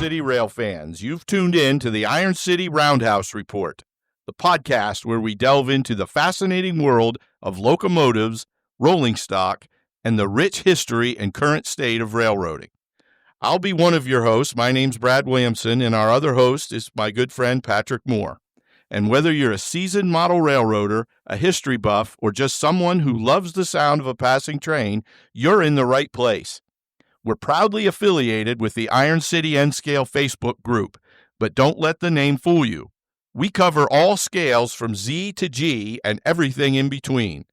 City rail fans. You've tuned in to the Iron City Roundhouse Report, the podcast where we delve into the fascinating world of locomotives, rolling stock, and the rich history and current state of railroading. I'll be one of your hosts. My name's Brad Williamson, and our other host is my good friend Patrick Moore. And whether you're a seasoned model railroader, a history buff, or just someone who loves the sound of a passing train, you're in the right place. We're proudly affiliated with the Iron City N-Scale Facebook group, but don't let the name fool you. We cover all scales from Z to G and everything in between.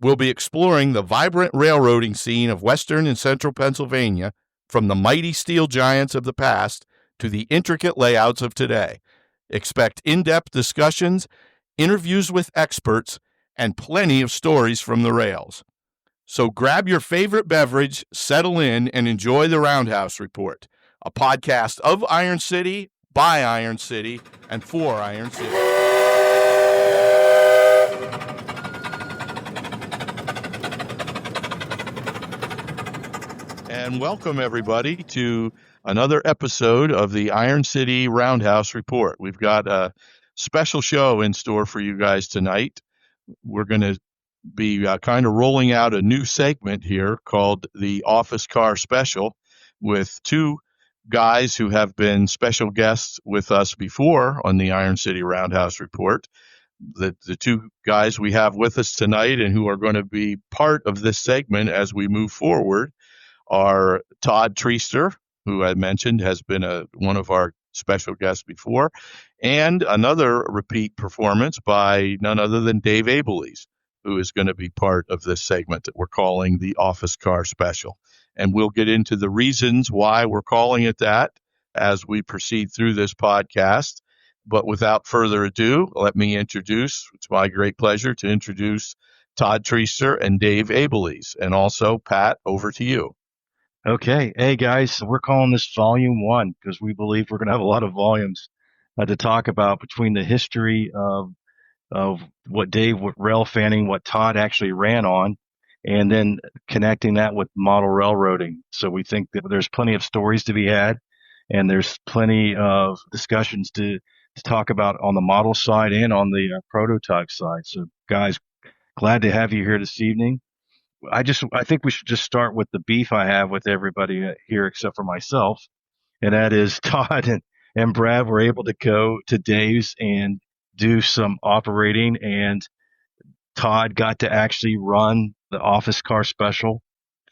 We'll be exploring the vibrant railroading scene of western and central Pennsylvania, from the mighty steel giants of the past to the intricate layouts of today. Expect in-depth discussions, interviews with experts, and plenty of stories from the rails. So grab your favorite beverage, settle in, and enjoy the Roundhouse Report, a podcast of Iron City, by Iron City, and for Iron City. And welcome, everybody, to another episode of the Iron City Roundhouse Report. We've got a special show in store for you guys tonight. We're going to be kind of rolling out a new segment here called the Office Car Special with two guys who have been special guests with us before on the Iron City Roundhouse Report. The two guys we have with us tonight and who are going to be part of this segment as we move forward are Todd Treaster, who I mentioned has been one of our special guests before, and another repeat performance by none other than Dave Abeles, who is going to be part of this segment that we're calling the Office Car Special. And we'll get into the reasons why we're calling it that as we proceed through this podcast. But without further ado, let me it's my great pleasure to introduce Todd Treaster and Dave Abeles. And also, Pat, over to you. Okay. Hey, guys, we're calling this Volume 1 because we believe we're going to have a lot of volumes to talk about between the history of what Dave, what rail fanning, what Todd actually ran on, and then connecting that with model railroading. So we think that there's plenty of stories to be had, and there's plenty of discussions to talk about on the model side and on the prototype side. So, guys, glad to have you here this evening. I think we should just start with the beef I have with everybody here except for myself, and that is Todd and Brad were able to go to Dave's and do some operating, and Todd got to actually run the Office Car Special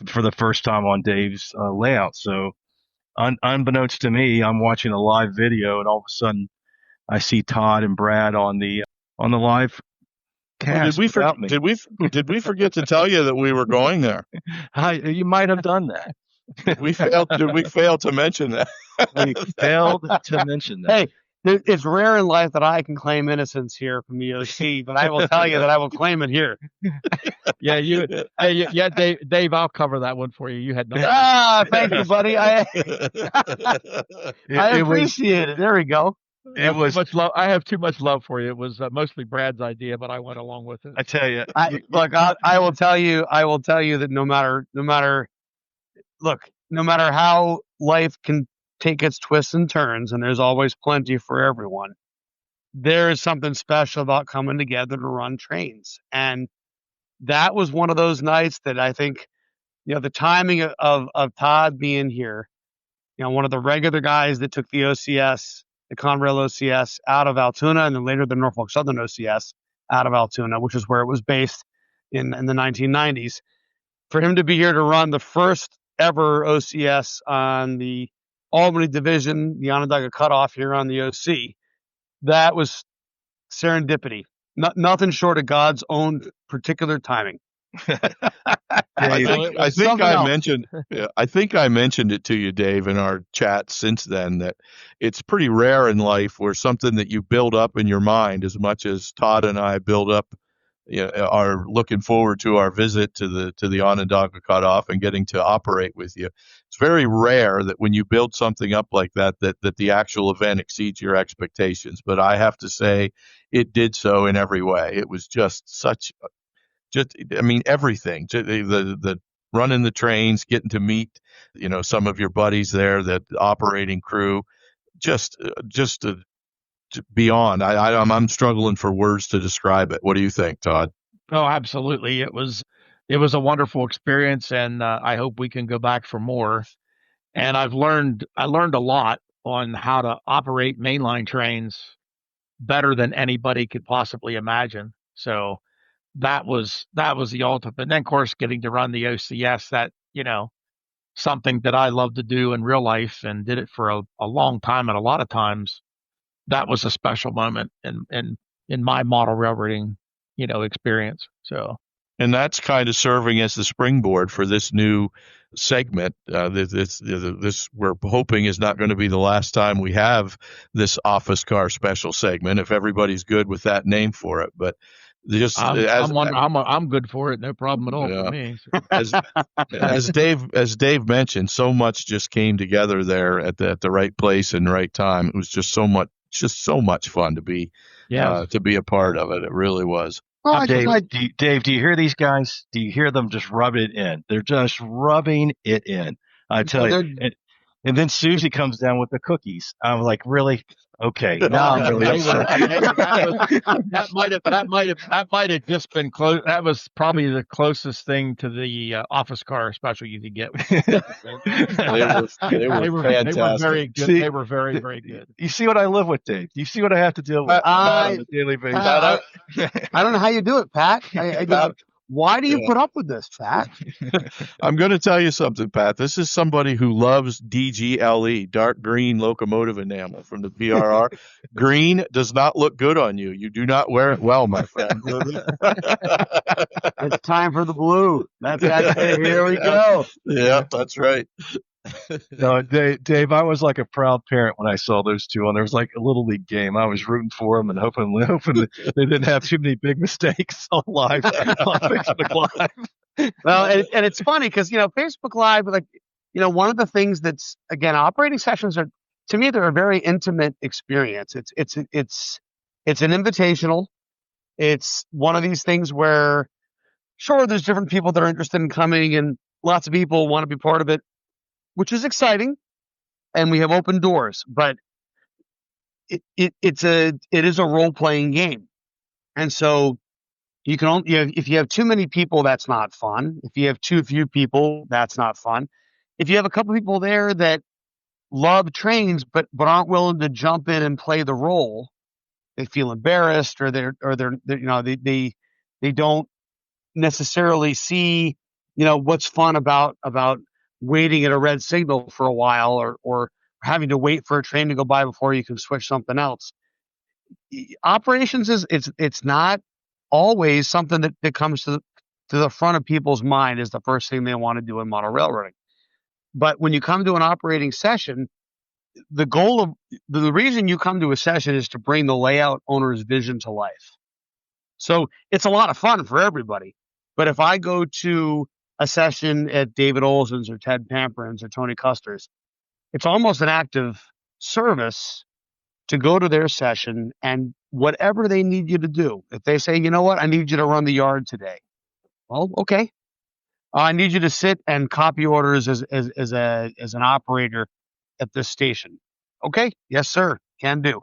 for the first time on Dave's layout. So unbeknownst to me, I'm watching a live video, and all of a sudden I see Todd and Brad on the live cast. Well, did we forget to tell you that we were going there? You might have done that. Did we fail to mention that? We failed to mention that. Hey, it's rare in life that I can claim innocence here from the OC, but I will tell you that I will claim it here. Dave, I'll cover that one for you. You had no. Thank you, buddy. I appreciate it. There we go. I have too much love for you. It was mostly Brad's idea, but I went along with it. I tell you, I will tell you that no matter how life can take its twists and turns, and there's always plenty for everyone, there is something special about coming together to run trains. And that was one of those nights that I think, the timing of Todd being here, one of the regular guys that took the OCS, the Conrail OCS out of Altoona, and then later the Norfolk Southern OCS out of Altoona, which is where it was based in the 1990s. For him to be here to run the first ever OCS on the Albany division, the Onondaga Cutoff here on the OC, that was serendipity. Nothing short of God's own particular timing. I think I mentioned it to you, Dave, in our chat since then, that it's pretty rare in life where something that you build up in your mind, as much as Todd and I build up, are looking forward to our visit to the Onondaga Cutoff and getting to operate with you. It's very rare that when you build something up like that the actual event exceeds your expectations. But I have to say, it did so in every way. It was everything. The running the trains, getting to meet, some of your buddies there, the operating crew, just beyond. I'm struggling for words to describe it. What do you think, Todd? Oh, absolutely. It was a wonderful experience, and I hope we can go back for more. And I learned a lot on how to operate mainline trains better than anybody could possibly imagine. So that was the ultimate. And then, of course, getting to run the OCS, that, something that I love to do in real life and did it for a long time. And a lot of times that was a special moment in my model railroading, experience. So. And that's kind of serving as the springboard for this new segment. This we're hoping is not going to be the last time we have this office car special segment, if everybody's good with that name for it. But I'm good for it. No problem at all for me. As Dave mentioned, so much just came together there at the right place and right time. It was just so much fun to be a part of it. It really was. Well, Dave, do you hear these guys? Do you hear them just rub it in? They're just rubbing it in. I tell you. And then Susie comes down with the cookies. I'm like, really? Okay. Now I'm really upset. That might have just been close. That was probably the closest thing to the office car special you could get. They were fantastic. They were very good. They were very, very good. You see what I live with, Dave? You see what I have to deal with on a daily basis? I don't know how you do it, Pat. Why do you put up with this, Pat? I'm going to tell you something, Pat. This is somebody who loves DGLE, dark green locomotive enamel from the PRR. Green does not look good on you. You do not wear it well, my friend. It's time for the blue. That's here we go. Yeah, that's right. No, Dave, I was like a proud parent when I saw those two on. There was like a little league game. I was rooting for them and hoping that they didn't have too many big mistakes on Facebook Live. Well, and it's funny because Facebook Live, like one of the things that's, again, operating sessions are, to me, they're a very intimate experience. It's an invitational. It's one of these things where, sure, there's different people that are interested in coming, and lots of people want to be part of it, which is exciting, and we have open doors, but it is a role-playing game. And so you can only, if you have too many people, that's not fun. If you have too few people, that's not fun. If you have a couple people there that love trains, but aren't willing to jump in and play the role, they feel embarrassed, or they don't necessarily see, what's fun about waiting at a red signal for a while, or having to wait for a train to go by before you can switch something else. Operations it's not always something that comes to the front of people's mind as the first thing they want to do in model railroading. But when you come to an operating session, the reason you come to a session is to bring the layout owner's vision to life. So it's a lot of fun for everybody. But if I go to a session at David Olson's or Ted Pamperin's or Tony Custer's, it's almost an act of service to go to their session, and whatever they need you to do. If they say, you know what, I need you to run the yard today. Well, okay. I need you to sit and copy orders as an operator at this station. Okay. Yes, sir. Can do.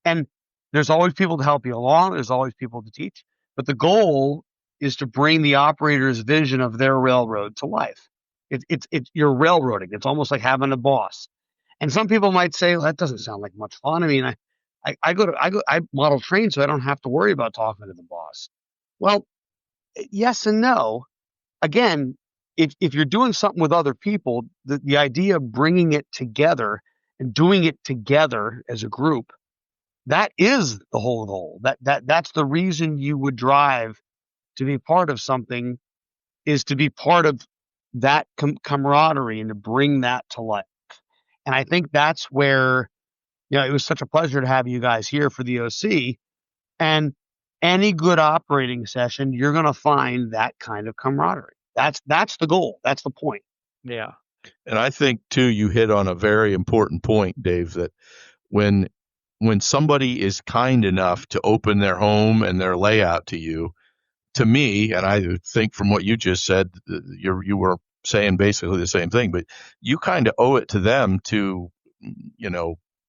And there's always people to help you along. There's always people to teach. But the goal is to bring the operator's vision of their railroad to life. It's you're railroading. It's almost like having a boss. And some people might say, well, that doesn't sound like much fun. I mean, I model trains, so I don't have to worry about talking to the boss. Well, yes and no. Again, if you're doing something with other people, the idea of bringing it together and doing it together as a group, that is the whole goal. That's the reason you would drive to be part of something, is to be part of that camaraderie and to bring that to life. And I think that's where, it was such a pleasure to have you guys here for the OC. And any good operating session, you're going to find that kind of camaraderie. That's the goal. That's the point. Yeah. And I think too, you hit on a very important point, Dave, that when somebody is kind enough to open their home and their layout to you, to me, and I think from what you just said, you were saying basically the same thing, but you kind of owe it to them to,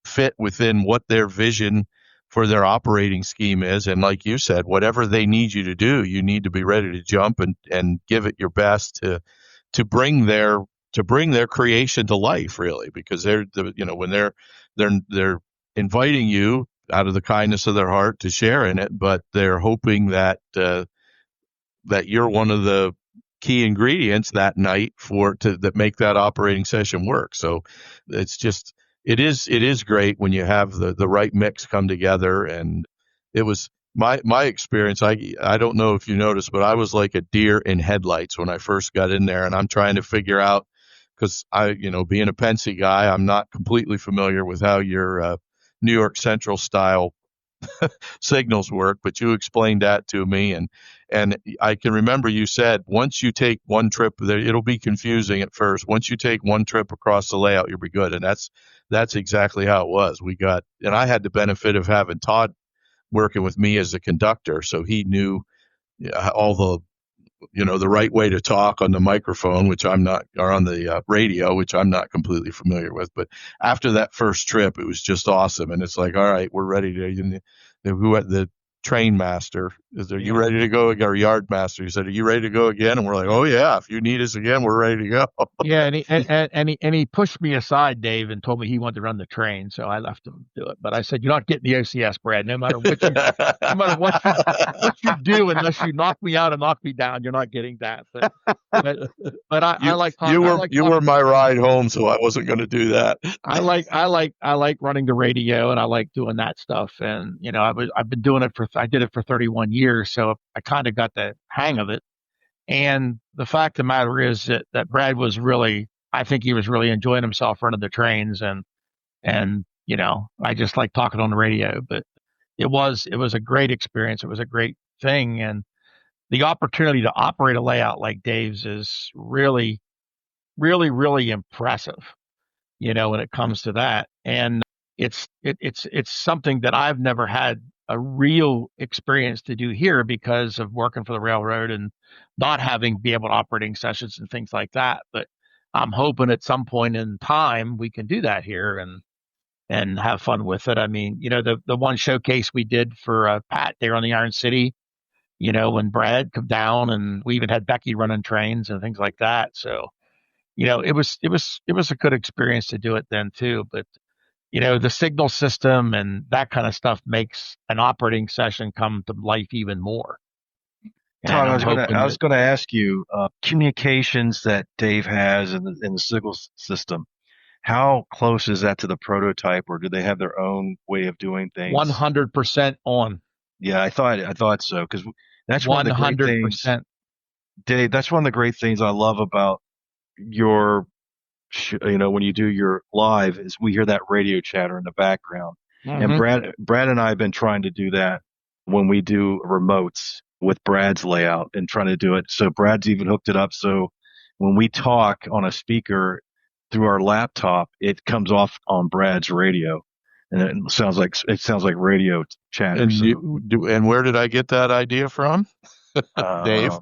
fit within what their vision for their operating scheme is. And like you said, whatever they need you to do, you need to be ready to jump and give it your best to bring their creation to life, really, because when they're inviting you out of the kindness of their heart to share in it, but they're hoping that that you're one of the key ingredients that night that make that operating session work. So it is great when you have the right mix come together. And it was my experience. I don't know if you noticed, but I was like a deer in headlights when I first got in there, and I'm trying to figure out, because being a Pensy guy, I'm not completely familiar with how your New York Central style signals work, but you explained that to me, and I can remember you said once you take one trip there, it'll be confusing at first. Once you take one trip across the layout, you'll be good. And that's exactly how it was. And I had the benefit of having Todd working with me as a conductor, so he knew all the right way to talk on the microphone, which I'm not, or on the radio, which I'm not completely familiar with. But after that first trip, it was just awesome. And it's like, all right, we're ready to, the train master, are you ready to go? Our yard master, he said, are you ready to go again? And we're like, oh yeah, if you need us again, we're ready to go. Yeah. And he pushed me aside, Dave, and told me he wanted to run the train. So I left him to do it. But I said, you're not getting the OCS, Brad, no matter what you do, unless you knock me out and knock me down, you're not getting that. But I like talking. You were my ride home, so I wasn't going to do that. I like running the radio, and I like doing that stuff. And I've been doing it I did it for 31 years, so I kind of got the hang of it. And the fact of the matter is that Brad was I think he was really enjoying himself running the trains, and I just like talking on the radio. But it was a great experience. It was a great thing, and the opportunity to operate a layout like Dave's is really, really, really impressive. When it comes to that, and it's something that I've never had a real experience to do here because of working for the railroad and not be able to operating sessions and things like that. But I'm hoping at some point in time we can do that here and have fun with it. I mean, the one showcase we did for Pat there on the Iron City, when Brad come down, and we even had Becky running trains and things like that. So, it was a good experience to do it then too. But the signal system and that kind of stuff makes an operating session come to life even more. Todd, I was going to ask you, communications that Dave has in the signal system, how close is that to the prototype, or do they have their own way of doing things? 100% on. Yeah, I thought so, because that's one of the great things, Dave. That's one of the great things I love about your when you do your live, is we hear that radio chatter in the background. Mm-hmm. And Brad and I have been trying to do that when we do remotes with Brad's layout, and trying to do it. So Brad's even hooked it up, so when we talk on a speaker through our laptop, it comes off on Brad's radio, and it sounds like radio chatter. And and where did I get that idea from? Dave. So,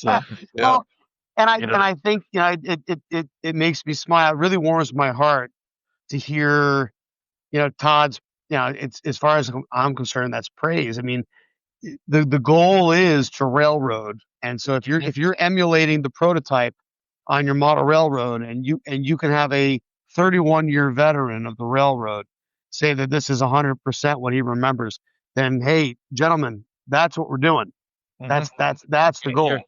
yeah. Well, and I think it makes me smile. It really warms my heart to hear Todd's, it's, as far as I'm concerned, that's praise. I mean, the goal is to railroad, and so if you're emulating the prototype on your model railroad, and you can have a 31-year veteran of the railroad say that this is 100% what he remembers, then hey, gentlemen, that's what we're doing. Mm-hmm. That's the goal.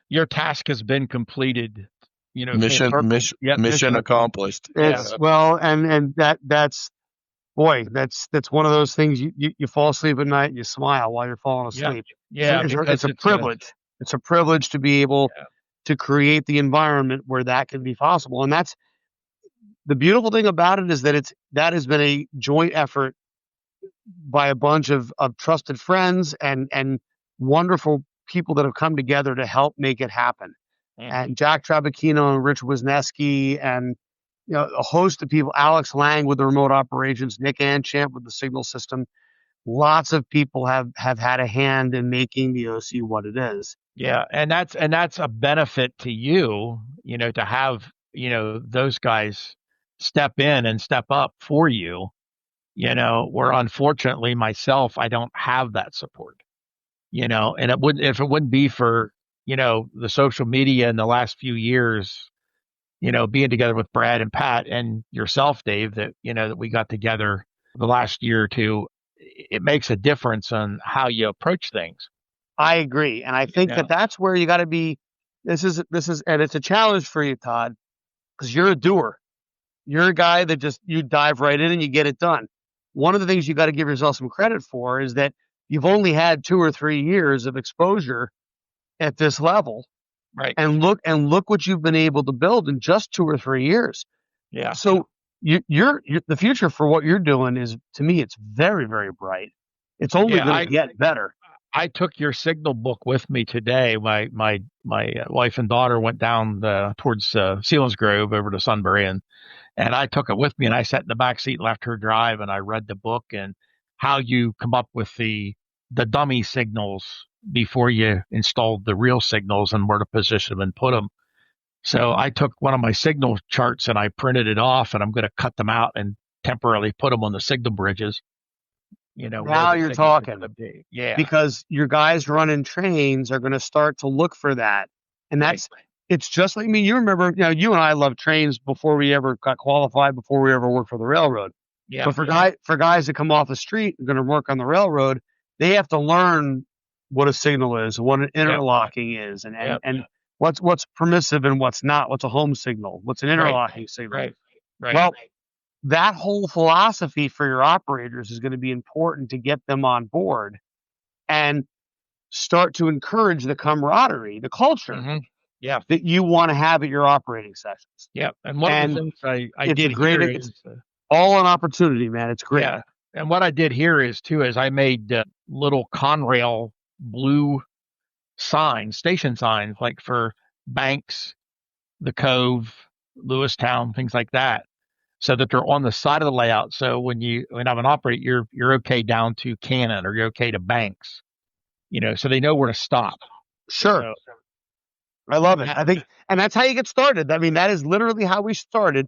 Your task has been completed. Mission accomplished. It's, well, and that's one of those things you fall asleep at night and you smile while you're falling asleep. Yeah, it's a privilege. It's a privilege to be able to create the environment where that can be possible. And that's the beautiful thing about it, is that that has been a joint effort by a bunch of trusted friends and wonderful people that have come together to help make it happen. Mm-hmm. And Jack Trabacchino and Rich Wisniewski, and a host of people, Alex Lang with the remote operations, Nick Anchamp with the signal system. Lots of people have had a hand in making the OC what it is. Yeah, and that's a benefit to you, to have those guys step in and step up for you, where unfortunately myself, I don't have that support, and if it wouldn't be for, the social media in the last few years, being together with Brad and Pat and yourself, Dave, that we got together the last year or two, it makes a difference on how you approach things. I agree. And I think that's where you got to be. This is, and it's a challenge for you, Todd, because you're a doer. You're a guy that you dive right in and you get it done. One of the things you got to give yourself some credit for is that you've only had 2 or 3 years of exposure at this level. Right. And look what you've been able to build in just 2 or 3 years. Yeah. So you're the future for what you're doing is, to me, it's very, very bright. It's only going to get better. I took your signal book with me today. My wife and daughter went down towards Selinsgrove over to Sunbury, and I took it with me, and I sat in the back seat, left her drive, and I read the book and how you come up with the dummy signals before you installed the real signals and where to position them and put them. So I took one of my signal charts and I printed it off, and I'm going to cut them out and temporarily put them on the signal bridges. Now you're talking. Yeah. Because your guys running trains are going to start to look for that. And it's just like me. You remember, you and I loved trains before we ever got qualified, before we ever worked for the railroad. Yeah. But for guys that come off the street and going to work on the railroad, they have to learn what a signal is, what an interlocking is, and what's permissive and what's not, what's a home signal, what's an interlocking signal. Right. Well, that whole philosophy for your operators is going to be important to get them on board and start to encourage the camaraderie, the culture that you want to have at your operating sessions. Yeah. And one of the things I did here is all an opportunity, man. It's great. Yeah. And what I did here is I made little Conrail blue signs, station signs, like for Banks, the Cove, Lewistown, things like that, so that they're on the side of the layout. So when I'm an operator, you're okay down to Cannon, or you're okay to Banks, so they know where to stop. Sure. So, I love it. I think, and that's how you get started. I mean, that is literally how we started.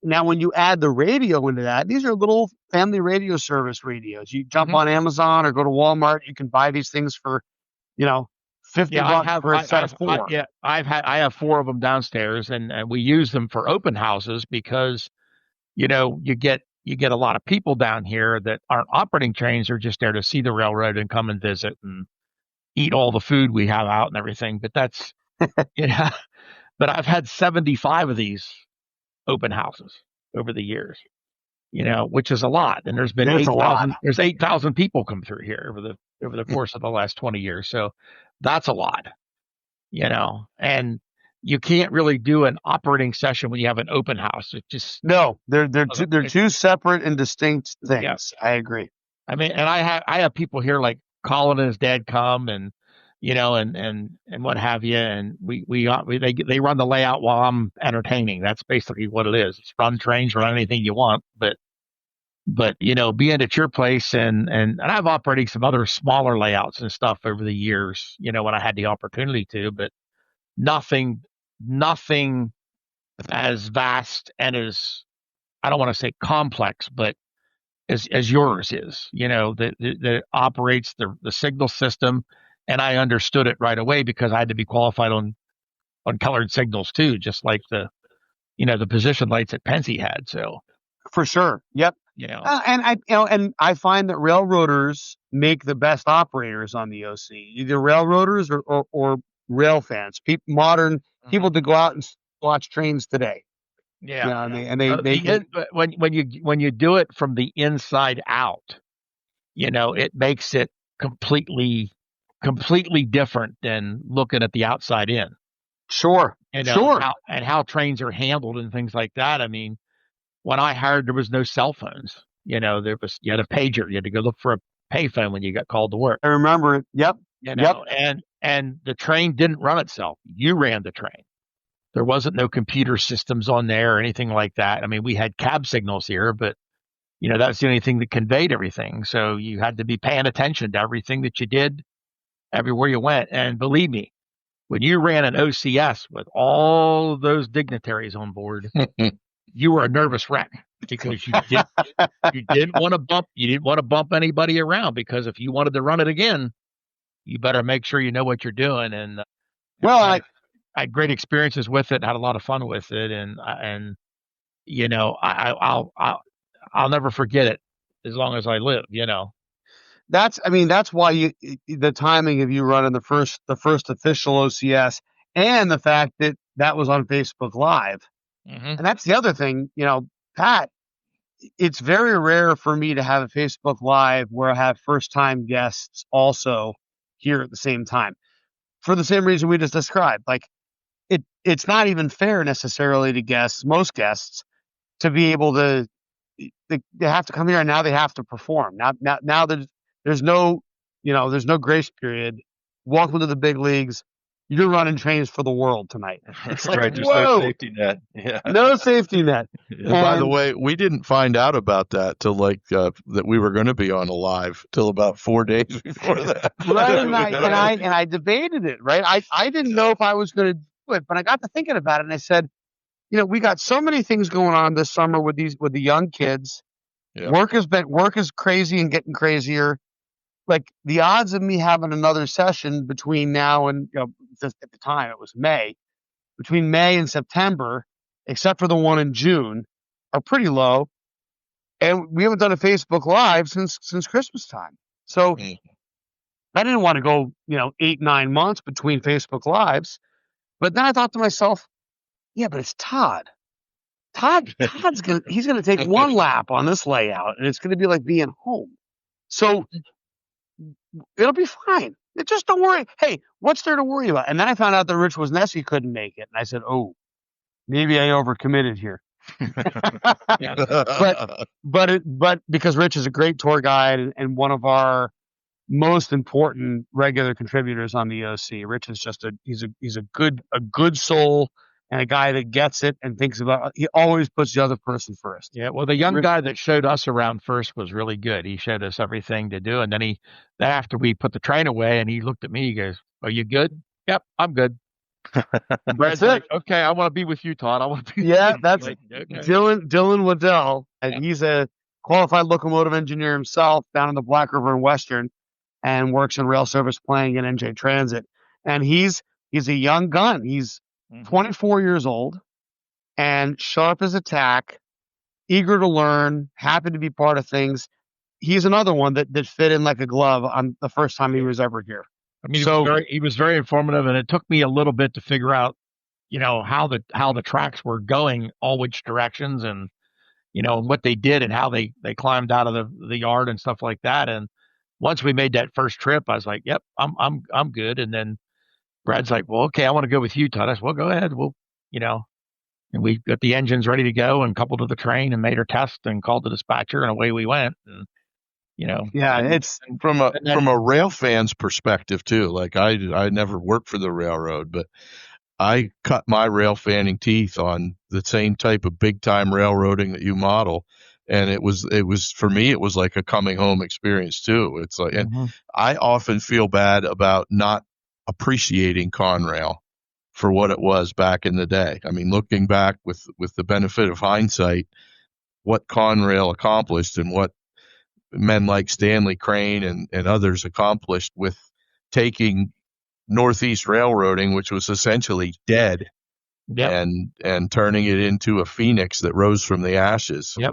Now, when you add the radio into that, these are little family radio service radios. You jump on Amazon or go to Walmart. You can buy these things for, $50 for a set of 4. I have 4 of them downstairs, and we use them for open houses because, you get a lot of people down here that aren't operating trains. They're just there to see the railroad and come and visit and eat all the food we have out and everything. But that's, but I've had 75 of these open houses over the years, which is a lot. And there's been 8,000 people come through here over the course of the last 20 years. So that's a lot, and you can't really do an operating session when you have an open house. It just, no, they're two separate and distinct things. Yes. I agree. I mean, and I have people here like Colin and his dad come and, and what have you. And they run the layout while I'm entertaining. That's basically what it is. It's run trains, run anything you want, but being at your place and I've operated some other smaller layouts and stuff over the years, when I had the opportunity to, but nothing as vast and as, I don't want to say complex, but as yours is, that operates the signal system. And I understood it right away because I had to be qualified on colored signals too, just like the position lights that Pensy had. So for sure. Yep. And I find that railroaders make the best operators on the OC, either railroaders or rail fans, modern people to go out and watch trains today. Yeah. When you do it from the inside out, it makes it completely different than looking at the outside in. Sure. Sure. How trains are handled and things like that. I mean, when I hired, there was no cell phones. You had a pager. You had to go look for a payphone when you got called to work. I remember it. Yep. And the train didn't run itself. You ran the train. There wasn't no computer systems on there or anything like that. I mean, we had cab signals here, but that's the only thing that conveyed everything. So you had to be paying attention to everything that you did, everywhere you went. And believe me, when you ran an OCS with all of those dignitaries on board, you were a nervous wreck because you didn't want to bump anybody around, because if you wanted to run it again, you better make sure you know what you're doing. And Well, I had great experiences with it, had a lot of fun with it, and I'll never forget it as long as I live. that's why the timing of you running the first official OCS, and the fact that was on Facebook Live. Mm-hmm. And that's the other thing, Pat, it's very rare for me to have a Facebook Live where I have first time guests also here at the same time, for the same reason we just described. Like, it's not even fair necessarily to most guests to be able to, they have to come here and now they have to perform. Now there's no, there's no grace period. Welcome to the big leagues. You're running trains for the world tonight. It's like, Right, there's whoa, no safety net. Yeah. no safety net. And by the And- way, we didn't find out about that till that we were going to be on a live till about 4 days before that. Right, and I debated it. Right, I didn't know if I was going to do it, but I got to thinking about it, and I said, we got so many things going on this summer with the young kids. Yeah. Work is crazy and getting crazier. Like, the odds of me having another session between now and, just at the time it was May, between May and September, except for the one in June, are pretty low. And we haven't done a Facebook Live since Christmas time. So I didn't want to go, 8-9 months between Facebook Lives. But then I thought to myself, yeah, but it's Todd. Todd's he's gonna take one lap on this layout, and it's gonna be like being home. So it'll be fine. Just don't worry. Hey, what's there to worry about? And then I found out that Rich Wisniewski couldn't make it, and I said, oh, maybe I overcommitted here. But because Rich is a great tour guide and one of our most important regular contributors on the OC. Rich is just he's a good soul, and a guy that gets it and thinks about, he always puts the other person first. Yeah, well, the young guy that showed us around first was really good. He showed us everything to do, and then after we put the train away, and he looked at me, he goes, "Are you good?" "Yep, I'm good." Brad's like, "Okay, I want to be with you, Todd. I want to be." Yeah, that's like, okay. Dylan Waddell, and he's a qualified locomotive engineer himself down in the Black River and Western, and works in rail service planning and NJ Transit. And he's a young gun. He's 24 years old and sharp as a tack, eager to learn, happy to be part of things. He's another one that fit in like a glove on the first time he was ever here. I mean, he was very informative, and it took me a little bit to figure out, how the tracks were going, all which directions, and what they did and how they climbed out of the yard and stuff like that. And once we made that first trip, I was like, "Yep, I'm good." And then Brad's like, "Well, okay, I want to go with you, Todd." I said, "Well, go ahead. We'll, and we got the engines ready to go and coupled to the train and made our test and called the dispatcher, and away we went." And, yeah, it's from a rail fan's perspective too. Like, I never worked for the railroad, but I cut my rail fanning teeth on the same type of big time railroading that you model. And it was for me, it was like a coming home experience too. It's like, and I often feel bad about not appreciating Conrail for what it was back in the day. I mean, looking back with the benefit of hindsight, what Conrail accomplished and what men like Stanley Crane and others accomplished with taking Northeast railroading, which was essentially dead, and turning it into a phoenix that rose from the ashes. Yep.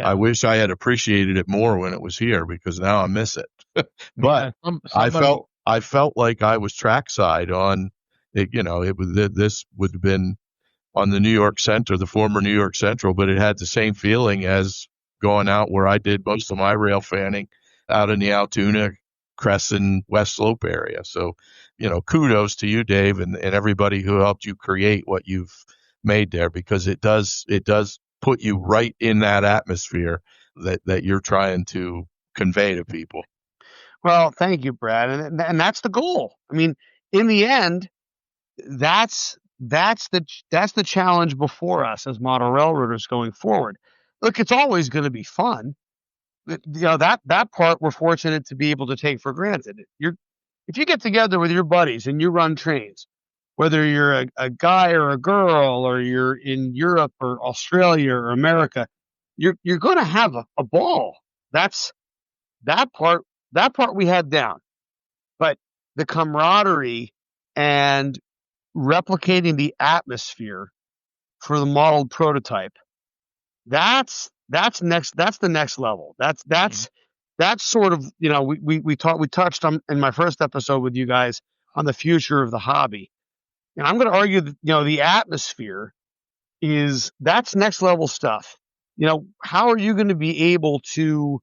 I wish I had appreciated it more when it was here, because now I miss it. But I felt like I was trackside on it. This would have been on the New York Central, the former New York Central, but it had the same feeling as going out where I did most of my rail fanning out in the Altoona, Crescent, West Slope area. So, kudos to you, Dave, and everybody who helped you create what you've made there, because it does put you right in that atmosphere that you're trying to convey to people. Well, thank you, Brad. And that's the goal. I mean, in the end, that's the challenge before us as model railroaders going forward. Look, it's always going to be fun. That part we're fortunate to be able to take for granted. If you get together with your buddies and you run trains, whether you're a guy or a girl, or you're in Europe or Australia or America, you're going to have a ball. That's that part we had down. But the camaraderie and replicating the atmosphere for the modeled prototype, that's the next level. That's sort of, we touched on in my first episode with you guys on the future of the hobby. And I'm going to argue that, the atmosphere that's next level stuff. How are you going to be able to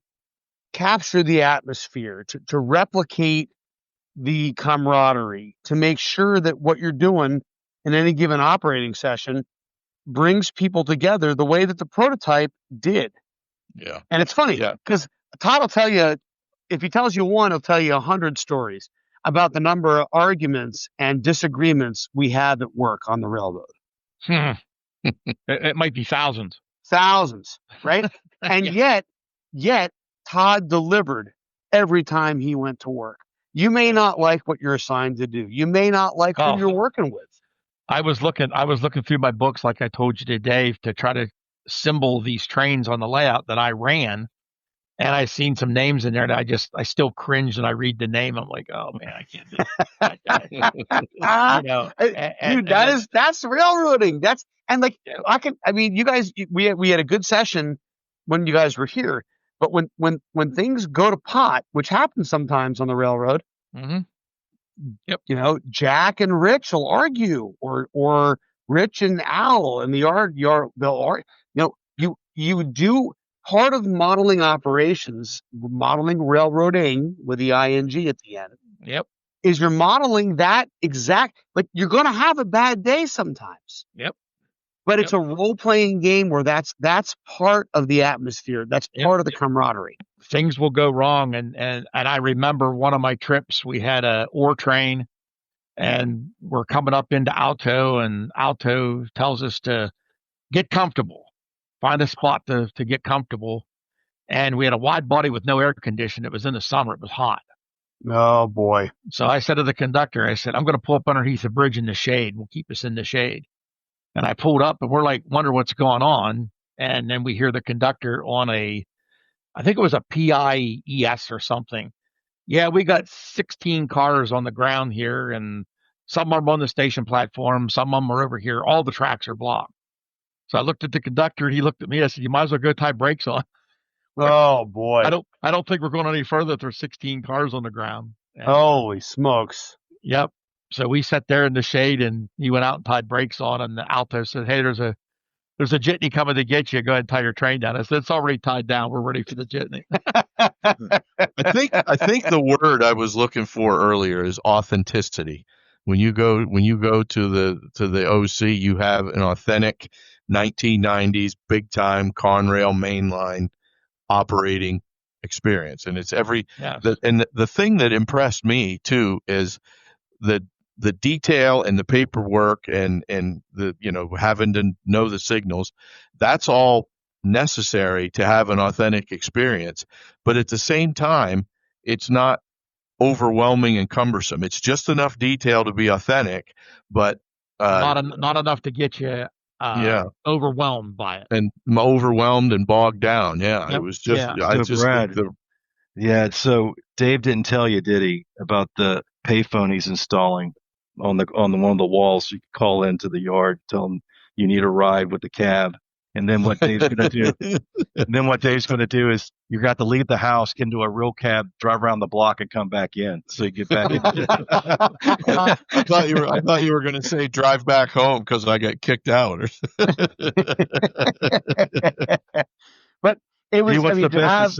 capture the atmosphere, to replicate the camaraderie, to make sure that what you're doing in any given operating session brings people together the way that the prototype did? Yeah. And it's funny because Todd will tell you, if he tells you one, he'll tell you 100 stories about the number of arguments and disagreements we had at work on the railroad. It might be thousands, right? And yet Todd delivered every time he went to work. You may not like what you're assigned to do. You may not like who you're working with. I was looking through my books, like I told you to Dave, to try to symbol these trains on the layout that I ran. And I seen some names in there that I still cringe and I read the name. I'm like, oh man, I can't do it. That's railroading. You guys, we had a good session when you guys were here, but when things go to pot, which happens sometimes on the railroad, Jack and Rich will argue, or Rich and Al in the yard, they'll argue. You do. Part of modeling operations, modeling railroading with the ing at the end. Yep. Is you're modeling that exact, you're going to have a bad day sometimes. Yep. But it's a role-playing game where that's part of the atmosphere. That's part of the camaraderie. Things will go wrong. And I remember one of my trips, we had a ore train and we're coming up into Alto, and Alto tells us to get comfortable. Find a spot to get comfortable. And we had a wide body with no air conditioning. It was in the summer. It was hot. Oh, boy. So I said to the conductor, I'm going to pull up underneath the bridge in the shade. We'll keep us in the shade. And I pulled up, and we're like, wonder what's going on. And then we hear the conductor on I think it was a PIES or something. Yeah, we got 16 cars on the ground here, and some of them on the station platform. Some of them are over here. All the tracks are blocked. So I looked at the conductor, and he looked at me. I said, "You might as well go tie brakes on." Oh boy! I don't think we're going any further if there's 16 cars on the ground. And, holy smokes! Yep. So we sat there in the shade, and he went out and tied brakes on. And the Alto said, "Hey, there's a jitney coming to get you. Go ahead and tie your train down." I said, "It's already tied down. We're ready for the jitney." I think the word I was looking for earlier is authenticity. When you go to the OC, you have an authentic 1990s big time Conrail mainline operating experience, and it's the thing that impressed me too is the detail and the paperwork and the having to know the signals. That's all necessary to have an authentic experience, but at the same time, it's not overwhelming and cumbersome. It's just enough detail to be authentic, but not enough to get you overwhelmed by it, and overwhelmed and bogged down. Yeah, yep. It was just. Yeah. So Dave didn't tell you, did he, about the payphone he's installing on one of the walls? You can call into the yard, tell him you need a ride with the cab. And then what Dave's going to do is you got to leave the house, get into a real cab, drive around the block, and come back in. So you get back in. I thought you were going to say drive back home because I got kicked out. But it was to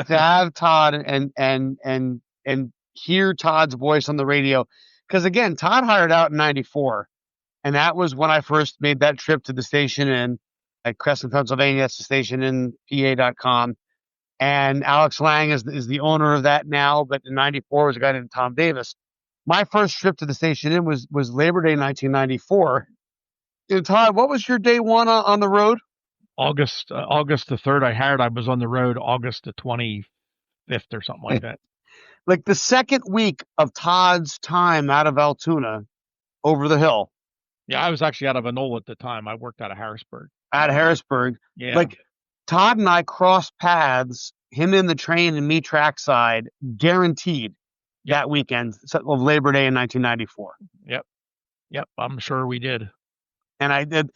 have Todd and hear Todd's voice on the radio, because again, Todd hired out in '94. And that was when I first made that trip to the station at Crescent, Pennsylvania. That's the station in PA.com. And Alex Lang is the owner of that now. But in '94 was a guy named Tom Davis. My first trip to the station was Labor Day 1994. And Todd, what was your day one on the road? August the 3rd. I was on the road August the 25th or something like that. Like the second week of Todd's time out of Altoona, over the hill Yeah, I was actually out of Enola at the time. I worked out of Harrisburg. at Harrisburg. Yeah. Like Todd and I crossed paths, him in the train and me trackside, guaranteed that weekend of Labor Day in 1994. Yep, I'm sure we did. And the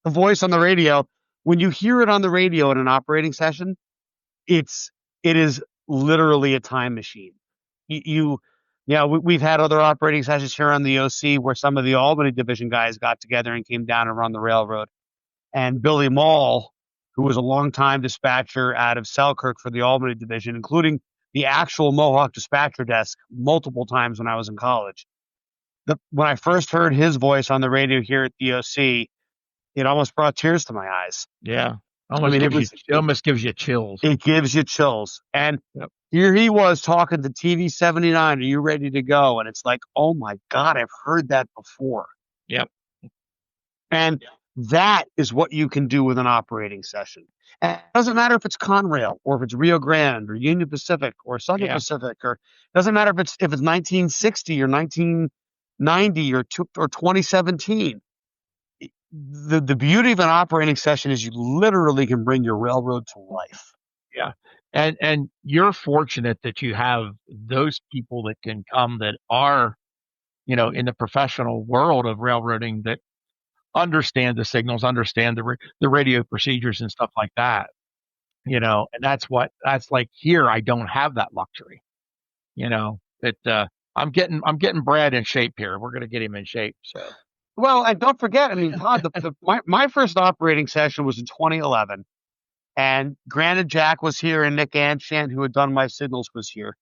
voice on the radio, when you hear it on the radio in an operating session, it is literally a time machine. We've had other operating sessions here on the OC where some of the Albany division guys got together and came down and run the railroad. And Billy Mall, who was a longtime dispatcher out of Selkirk for the Albany division, including the actual Mohawk dispatcher desk multiple times when I was in college. When I first heard his voice on the radio here at the OC, it almost brought tears to my eyes. Yeah. It almost gives you chills. It gives you chills. And here he was talking to TV 79. Are you ready to go? And it's like, oh my God, I've heard that before. Yep. And that is what you can do with an operating session. And it doesn't matter if it's Conrail or if it's Rio Grande or Union Pacific or Southern Pacific, or it doesn't matter if it's 1960 or 1990 or 2017. The beauty of an operating session is you literally can bring your railroad to life. Yeah. And you're fortunate that you have those people that can come that are, in the professional world of railroading, that understand the signals, understand the radio procedures and stuff like that, and that's like here. I don't have that luxury, I'm getting Brad in shape here. We're going to get him in shape. So. Well, and don't forget, I mean, Todd, my first operating session was in 2011, and granted, Jack was here and Nick Anshant, who had done my signals, was here,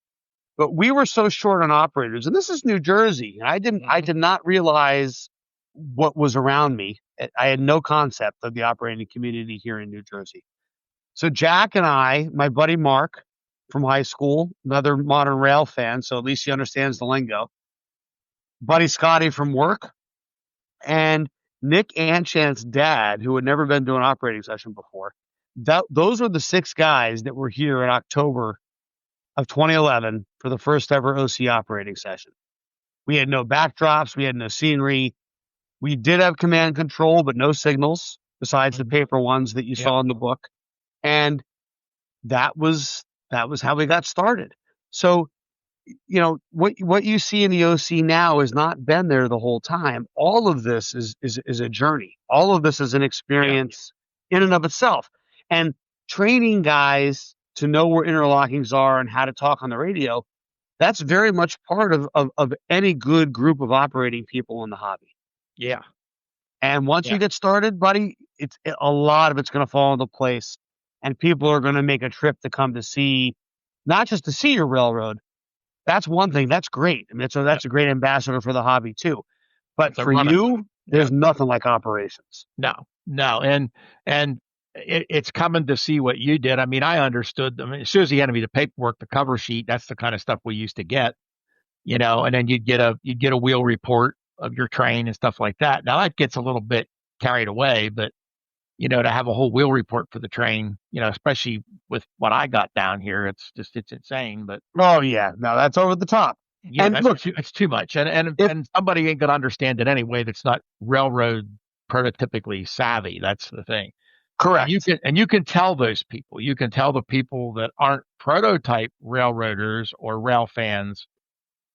but we were so short on operators, and this is New Jersey, and I did not realize what was around me. I had no concept of the operating community here in New Jersey. So Jack and I, my buddy Mark from high school, another modern rail fan, so at least he understands the lingo, buddy Scotty from work, and Nick Anshant's dad, who had never been to an operating session before. Those are the 6 guys that were here in October of 2011 for the first ever OC operating session. We had no backdrops. We had no scenery. We did have command control, but no signals besides the paper ones that you saw in the book. And that was how we got started. So, what you see in the OC now has not been there the whole time. All of this is a journey. All of this is an experience in and of itself. And training guys to know where interlockings are and how to talk on the radio, that's very much part of any good group of operating people in the hobby. Yeah. And once you get started, buddy, a lot of it's going to fall into place, and people are going to make a trip to come to see, not just to see your railroad. That's one thing. That's great. I mean, that's a great ambassador for the hobby too. But for you, there's nothing like operations. No. And it's coming to see what you did. I mean, I understood. I mean, as soon as he handed me the paperwork, the cover sheet, that's the kind of stuff we used to get, and then you'd get a wheel report of your train and stuff like that. Now that gets a little bit carried away, but to have a whole wheel report for the train, especially with what I got down here, it's insane. But oh yeah, no, that's over the top. Yeah, and look, it's too much, and somebody ain't gonna understand it anyway. That's not railroad prototypically savvy. That's the thing. Correct. You can tell those people. You can tell the people that aren't prototype railroaders or rail fans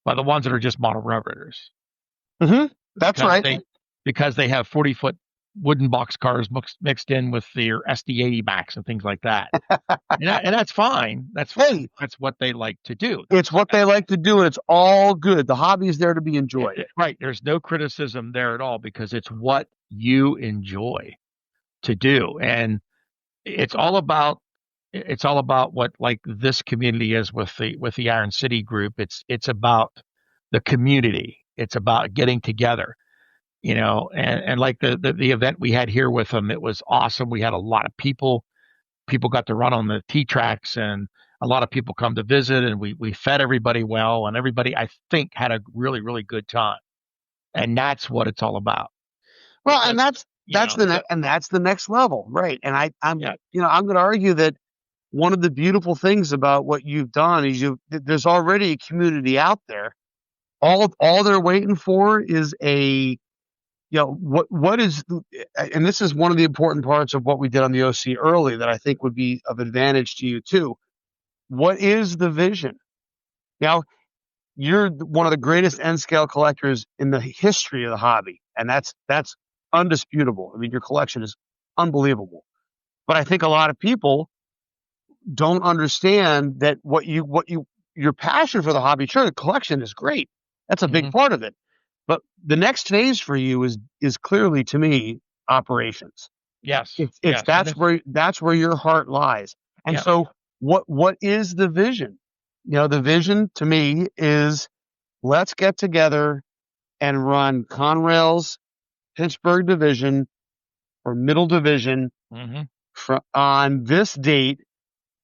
by the ones that are just model railroaders. Mm-hmm. That's right. Because they have 40-foot wooden box cars mixed in with their SD80 backs and things like that. and that's fine. That's what they like to do. It's what they like to do, and it's all good. The hobby is there to be enjoyed. Right. There's no criticism there at all because it's what you enjoy to do. And it's all about what like this community is with the Iron City group. It's about the community. It's about getting together. And like the event we had here with them, it was awesome. We had a lot of people. People got to run on the T-tracks, and a lot of people come to visit, and we fed everybody well, and everybody, I think, had a really, really good time. And that's what it's all about. Well, and that's the next level, right? And I'm going to argue that one of the beautiful things about what you've done is there's already a community out there all they're waiting for is what is, and this is one of the important parts of what we did on the OC early that I think would be of advantage to you too. What is the vision? Now, you're one of the greatest N scale collectors in the history of the hobby, and that's undisputable. I mean, your collection is unbelievable. But I think a lot of people don't understand that your passion for the hobby. Sure, the collection is great. That's a big part of it. But the next phase for you is clearly, to me, operations. Yes. That's where your heart lies. And so what is the vision? The vision to me is, let's get together and run Conrail's Pittsburgh division or middle division on this date.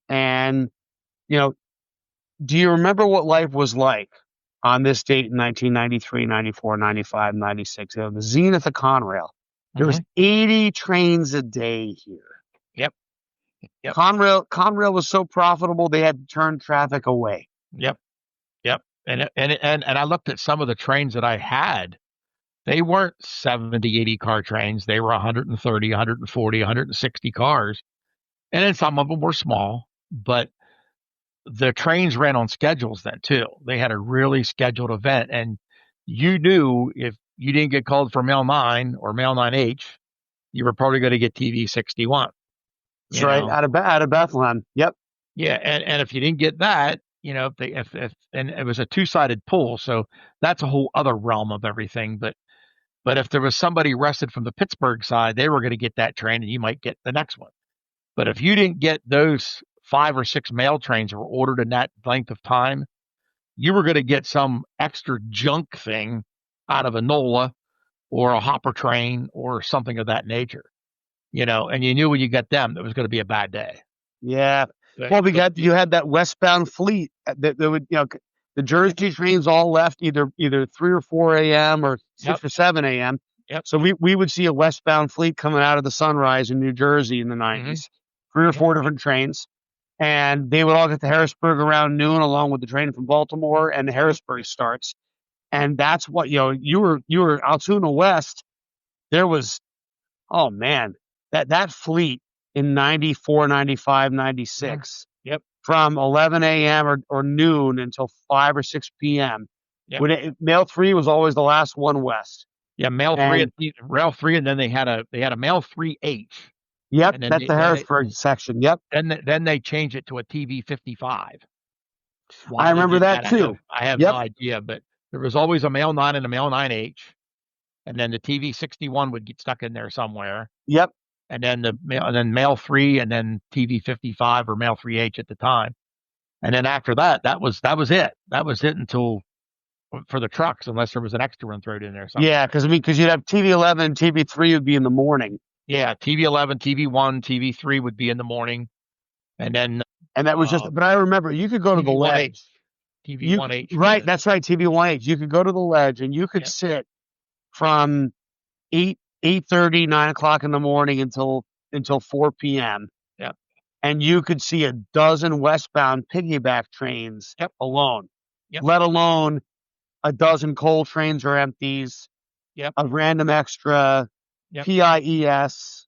And, do you remember what life was like on this date in 1993, 94, 95, 96? The zenith of Conrail. There was 80 trains a day here. Yep. Conrail was so profitable they had to turn traffic away. Yep. And I looked at some of the trains that I had. They weren't 70, 80 car trains. They were 130, 140, 160 cars. And then some of them were small, but the trains ran on schedules then too. They had a really scheduled event, and you knew if you didn't get called for Mail 9 or Mail 9H, you were probably going to get TV 61. That's right, out of Bethlehem. Yep. Yeah, and if you didn't get that, if and it was a two-sided pool, so that's a whole other realm of everything. But if there was somebody arrested from the Pittsburgh side, they were going to get that train, and you might get the next one. But if you didn't get those 5 or 6 mail trains that were ordered in that length of time, you were going to get some extra junk thing out of a NOLA or a hopper train or something of that nature, and you knew when you got them, it was going to be a bad day. Yeah. Well, you had that westbound fleet that would, the Jersey trains all left either 3 or 4 a.m. or 6 or 7 a.m. Yep. So we would see a westbound fleet coming out of the Sunrise in New Jersey in the 90s, 3 or 4 different trains. And they would all get to Harrisburg around noon, along with the train from Baltimore, and the Harrisburg starts. And that's what, you were Altoona West. There was, oh man, that fleet in 94, 95, 96. Yep. From 11 a.m. or noon until 5 or 6 p.m. Yep. Mail 3 was always the last one west. Yeah, Mail 3, Rail 3, and then they had a Mail 3H. Yep, that's the Harrisburg section. Yep. Then they changed it to a TV 55. I remember that too. I have no idea, but there was always a Mail 9 and a Mail 9H, and then the TV 61 would get stuck in there somewhere. Yep. And then Mail 3, and then TV 55 or Mail 3H at the time. And then after that, that was it. That was it until for the trucks, unless there was an extra one thrown in there. Yeah, because you'd have TV 11, TV 3 would be in the morning. Yeah, TV 11, TV 1, TV 3 would be in the morning, and that was but I remember you could go to the ledge. TV 1H. Right, that's right, TV 1H. You could go to the ledge and you could sit from 8:30, 9 o'clock in the morning until 4 p.m. Yep. And you could see a dozen westbound piggyback trains alone, let alone a dozen coal trains or empties, a random extra, PIES,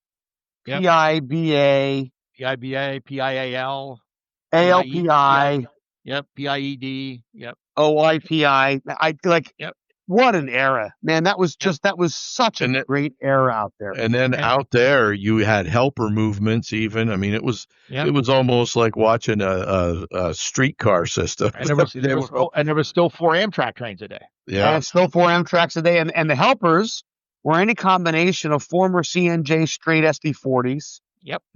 PIBA, PIAL, ALPI, PIED, OIPI. What an era, man. That was such a great era out there. And then out there, you had helper movements even. I mean, it was almost like watching a streetcar system. And there was still 4 Amtrak trains a day. Yeah. And still 4 Amtraks a day. And the helpers were any combination of former CNJ straight SD40s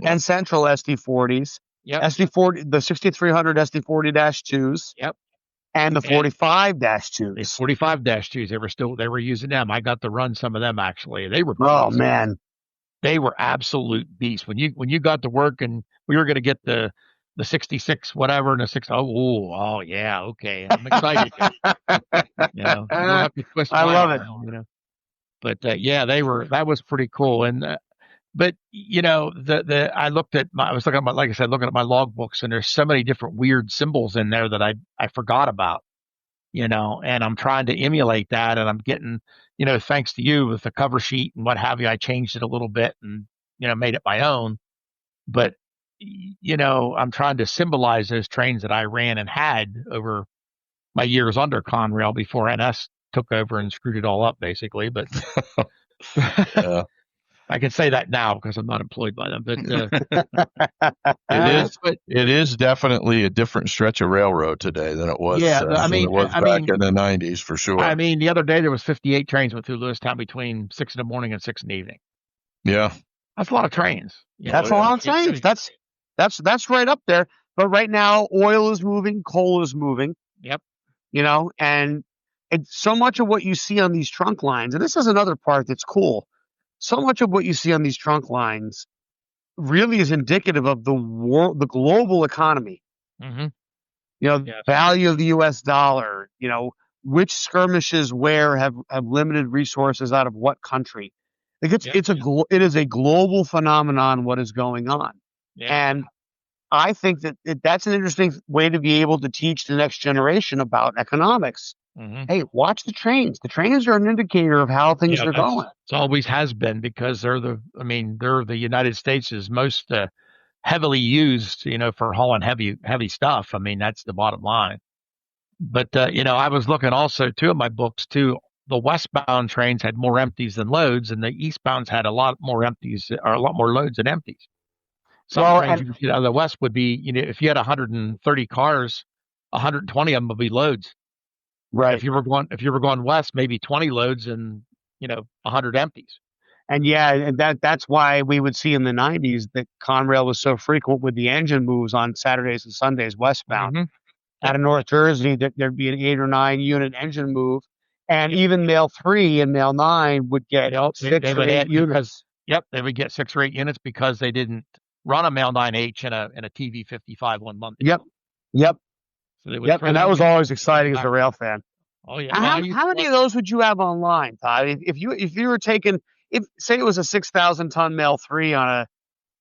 and central SD40s. SD40, the 6300 SD40-2s. Yep. And the 45-2s. The 45-2s, they were using them. I got to run some of them actually. They were man. They were absolute beasts. When you got to work and we were going to get the 66 whatever and the 6 oh yeah, okay. I'm excited. You don't have to twist I love it. But that was pretty cool. And but I looked at I was looking at looking at my logbooks, and there's so many different weird symbols in there that I forgot about. and I'm trying to emulate that, and I'm getting, thanks to you with the cover sheet and what have you, I changed it a little bit and, made it my own. But, I'm trying to symbolize those trains that I ran and had over my years under Conrail before NS took over and screwed it all up, basically. But Yeah. I can say that now because I'm not employed by them. But it is definitely a different stretch of railroad today than it was. I mean, back in the 90s for sure. I mean, the other day there was 58 trains went through Lewistown between 6 in the morning and 6 in the evening. Yeah, that's a lot of trains. That's a lot of trains. That's right up there. But right now, oil is moving, coal is moving. Yep. And so much of what you see on these trunk lines, and this is another part that's cool. So much of what you see on these trunk lines really is indicative of the global economy. Mm-hmm. Value of the U.S. dollar. Which skirmishes where have limited resources out of what country. It is a global phenomenon. What is going on, and I think that that's an interesting way to be able to teach the next generation about economics. Mm-hmm. Hey, watch the trains. The trains are an indicator of how things are going. It always has been, because they're the United States' most heavily used, for hauling heavy stuff. I mean, that's the bottom line. But, I was looking also too in my books too, the westbound trains had more empties than loads, and the eastbounds had a lot more empties, or a lot more loads than empties. Some trains you could get out of the west would be, if you had 130 cars, 120 of them would be loads. Right. If you were going west, maybe 20 loads and 100 empties. And that's why we would see in the 90s that Conrail was so frequent with the engine moves on Saturdays and Sundays westbound. Mm-hmm. Out of North Jersey, there'd be an 8 or 9 unit engine move, and even Mail 3 and Mail 9 would get 6 or 8 units. They would get 6 or 8 units because they didn't run a Mail 9H in a TV 55 one month. Yep. So and that was always exciting as a rail fan. Oh yeah. How many of those would you have online, Todd? If you were taking, say it was a 6,000 ton Mail 3 on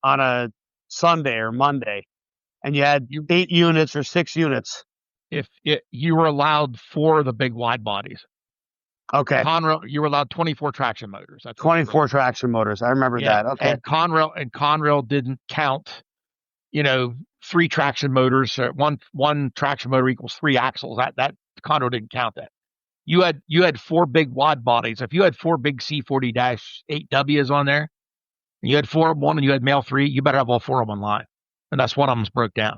a Sunday or Monday, and you had 8 units or 6 units. If you were allowed 4 of the big wide bodies. Okay. Conrail, you were allowed 24 traction motors. That's 24 traction motors. I remember that. Okay. And Conrail didn't count, 3 traction motors. One traction motor equals 3 axles. That Conrail didn't count that. You had 4 big wide bodies. If you had 4 big C40-8Ws on there, and you had 4 of them and you had Mail 3, you better have all 4 of them online. And that's one of them's broke down.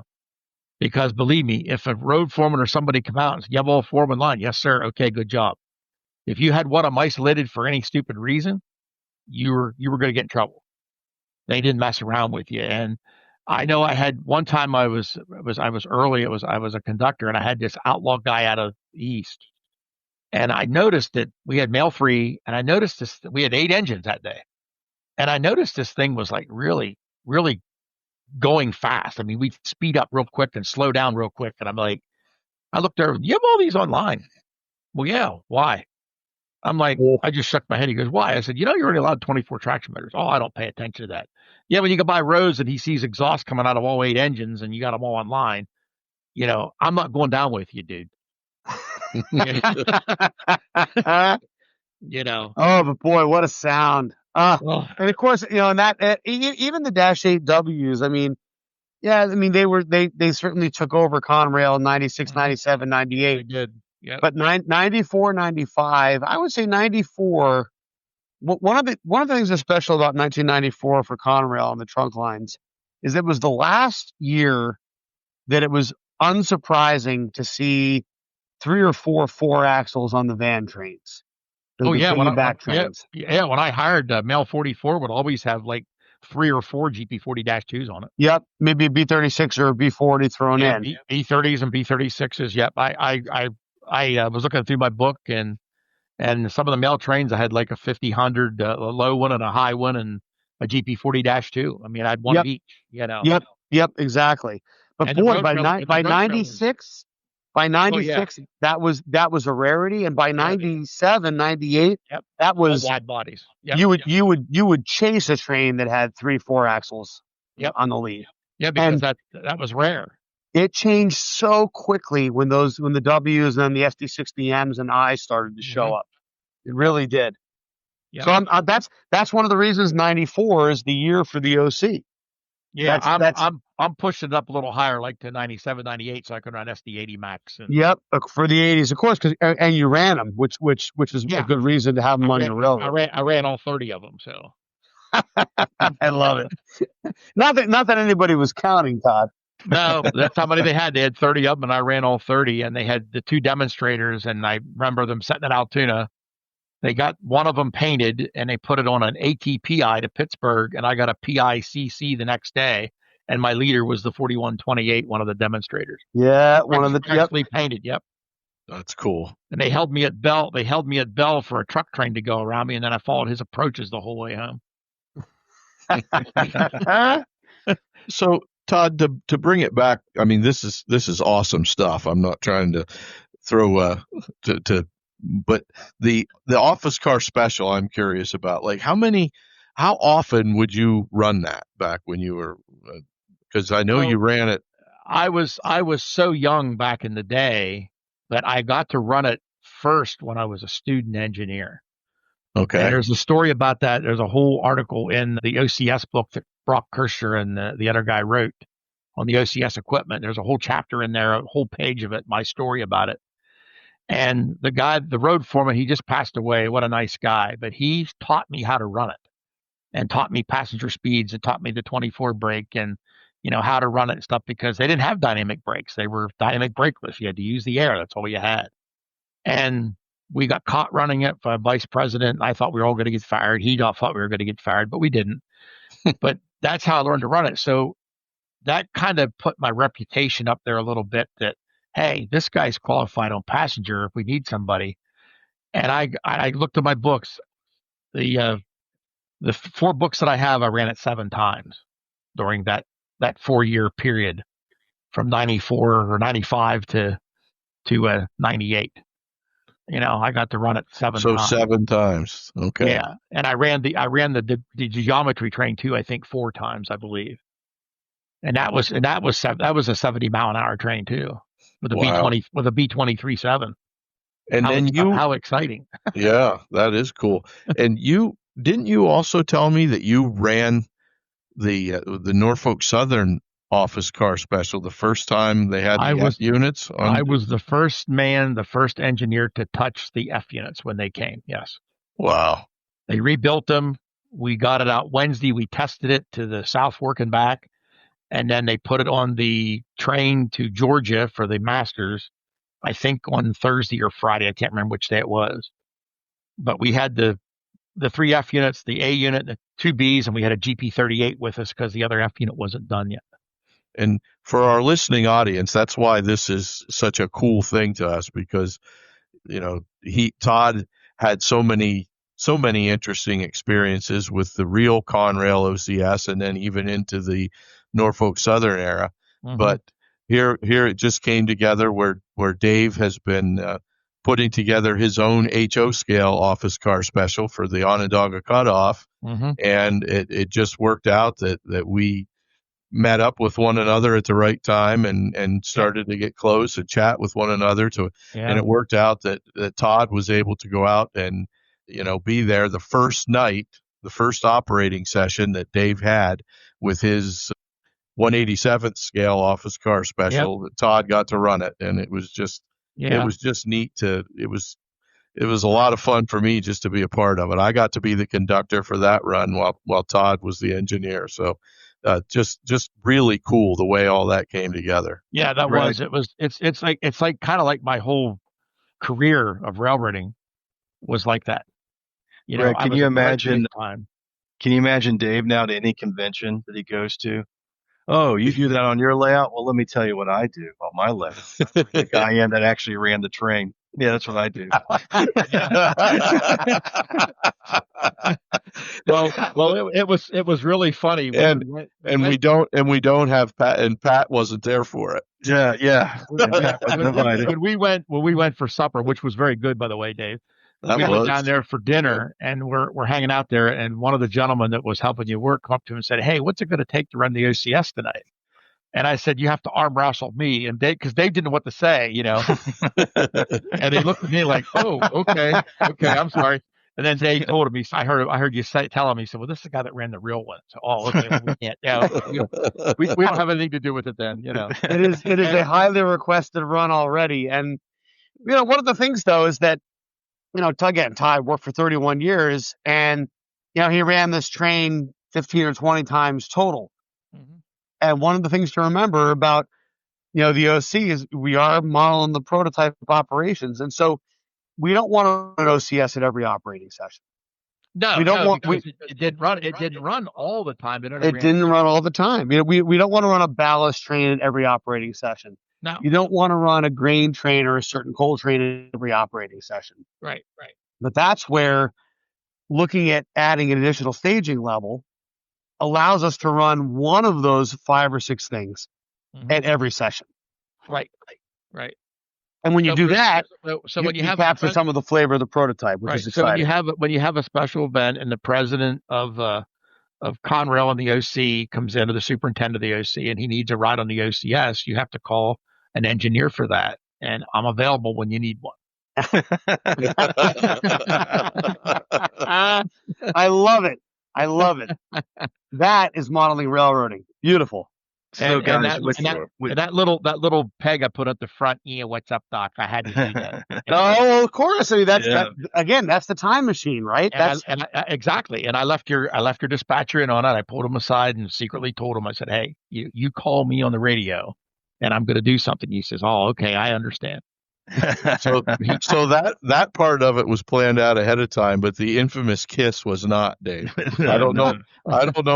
Because believe me, if a road foreman or somebody come out and said, you have all 4 of them online, yes, sir. Okay, good job. If you had one of them isolated for any stupid reason, you were going to get in trouble. They didn't mess around with you. And I know I had one time I was early. I was a conductor, and I had this outlaw guy out of the east. And I noticed that we had Mail 3, and I noticed we had 8 engines that day. And I noticed this thing was like really, really going fast. I mean, we'd speed up real quick and slow down real quick. And I'm like, I looked over, you have all these online? Well, yeah, why? I'm like, I just shook my head. He goes, why? I said, you're only allowed 24 traction motors. Oh, I don't pay attention to that. Yeah, when you go by Rose and he sees exhaust coming out of all 8 engines and you got them all online, I'm not going down with you, dude. Oh, but boy, what a sound. And of course, and that even the -8Ws, they certainly took over Conrail in 96, 97, 98. They did. Yeah. But 94, 95, I would say 94. One of the things that's special about 1994 for Conrail and the trunk lines is it was the last year that it was unsurprising to see 3 or 4 axles on the van trains. When I hired Mail 44 would always have like 3 or 4 GP40-2s on it. Yep, maybe a B36 or a B40 thrown in. B30s and B36s. Yep, I was looking through my book and some of the Mail trains I had like a 50-100, a low one and a high one, and a GP40-2. I mean, I had one of each. Yep, exactly. But boy, by 96. By 96, that was a rarity, and by 97, 98, that was wide bodies. Yep. You would chase a train that had 3, 4 axles on the lead. Yeah, because that was rare. It changed so quickly when the W's and the SD60Ms and I's started to show up. It really did. Yep. So that's one of the reasons 94 is the year for the OC. Yeah, I'm pushing it up a little higher, like to 97, 98, so I can run SD80 Max. Yep, for the 80s, of course, and you ran them, which is a good reason to have them on your railroad. I ran all 30 of them, so I love it. Not that anybody was counting, Todd. No, that's how many they had. They had 30 of them, and I ran all 30. And they had the 2 demonstrators, and I remember them setting at Altoona. They got one of them painted, and they put it on an ATPI to Pittsburgh, and I got a PICC the next day. And my leader was the 4128, one of the demonstrators. Yeah, one of the actually painted. Yep, that's cool. And they held me at Bell. They held me at Bell for a truck train to go around me, and then I followed his approaches the whole way home. So, Todd, to bring it back, I mean, this is awesome stuff. I'm not trying to throw but the office car special, I'm curious about. Like, how often would you run that back when you were? Because I know you ran it. I was so young back in the day that I got to run it first when I was a student engineer. Okay. And there's a story about that. There's a whole article in the OCS book that Brock Kirscher and the other guy wrote on the OCS equipment. There's a whole chapter in there, a whole page of it, my story about it. And the guy, the road foreman, he just passed away. What a nice guy. But he taught me how to run it and taught me passenger speeds and taught me the 24 brake and, how to run it and stuff, because they didn't have dynamic brakes. They were dynamic brakeless. You had to use the air. That's all you had. And we got caught running it by vice president. I thought we were all going to get fired. He thought we were going to get fired, but we didn't. But that's how I learned to run it. So that kind of put my reputation up there a little bit that, hey, this guy's qualified on passenger if we need somebody. And I looked at my books. The 4 books that I have, I ran it 7 times during that 4-year period from 94 or 95 to 98. I got to run it 7 times. So 7 times. Okay. Yeah. And I ran the geometry train too, I think 4 times, I believe. And that was a 70 mile an hour train too, with a B20 with a B23.7. And how exciting. Yeah, that is cool. And didn't you also tell me that you ran the Norfolk Southern office car special the first time they had the F units? I was the first engineer to touch the F units when they came. Yes. Wow. They rebuilt them. We got it out Wednesday. We tested it to the South Fork and back. And then they put it on the train to Georgia for the Masters, I think on Thursday or Friday. I can't remember which day it was. But we had the 3 F units, the A unit, the 2 Bs, and we had a GP38 with us because the other F unit wasn't done yet. And for our listening audience, that's why this is such a cool thing to us, because, Todd had so many interesting experiences with the real Conrail OCS and then even into the Norfolk Southern era. Mm-hmm. But here it just came together where Dave has been putting together his own HO scale office car special for the Onondaga Cutoff. Mm-hmm. And it just worked out that we met up with one another at the right time and started to get close and chat with one another and it worked out that Todd was able to go out and, be there the first night, the first operating session that Dave had with his 187th scale office car special. Yep. Todd got to run it, and it was just neat it was a lot of fun for me just to be a part of it. I got to be the conductor for that run while Todd was the engineer. So just really cool the way all that came together. Yeah, that was. It's like kind of like my whole career of railroading was like that. Right. Can you imagine Dave now to any convention that he goes to? Oh, you do that on your layout? Well, let me tell you what I do on my layout. The guy that actually ran the train. Yeah, that's what I do. Well, it was really funny. We don't have Pat, and Pat wasn't there for it. Yeah. When we went for supper, which was very good, by the way, Dave. We went down there for dinner, and we're hanging out there, and one of the gentlemen that was helping you work come up to him and said, "Hey, what's it going to take to run the OCS tonight?" And I said, you have to arm wrestle me. And Dave, because Dave didn't know what to say, and he looked at me like, oh, okay, I'm sorry. And then Dave told him, I heard you tell him, he said, well, this is the guy that ran the real one. So, oh, okay, well, we can't, we don't have anything to do with it then, It is a highly requested run already. And, one of the things though is that, Todd worked for 31 years and, he ran this train 15 or 20 times total. Mm-hmm. And one of the things to remember about, the OC is we are modeling the prototype operations. And so we don't want an OCS at every operating session. No, we don't want. It didn't run. It didn't run all the time. It didn't run all the time. We don't want to run a ballast train at every operating session. No, you don't want to run a grain train or a certain coal train at every operating session. Right. But that's where looking at adding an additional staging level allows us to run one of those 5 or 6 things at every session. Right. And when you do that, so when you have capture some of the flavor of the prototype, which is exciting. So when you have a special event and the president of Conrail and the OC comes in, or the superintendent of the OC, and he needs a ride on the OCS, you have to call an engineer for that. And I'm available when you need one. I love it. That is modeling railroading. Beautiful. So guys, that little peg I put at the front, what's up, Doc? I had to do that. Oh, of course. I mean, that's the time machine, right? Exactly. And I left your dispatcher in on it. I pulled him aside and secretly told him, I said, hey, you call me on the radio and I'm going to do something. He says, oh, okay, I understand. So that part of it was planned out ahead of time, but the infamous kiss was not, Dave. I don't know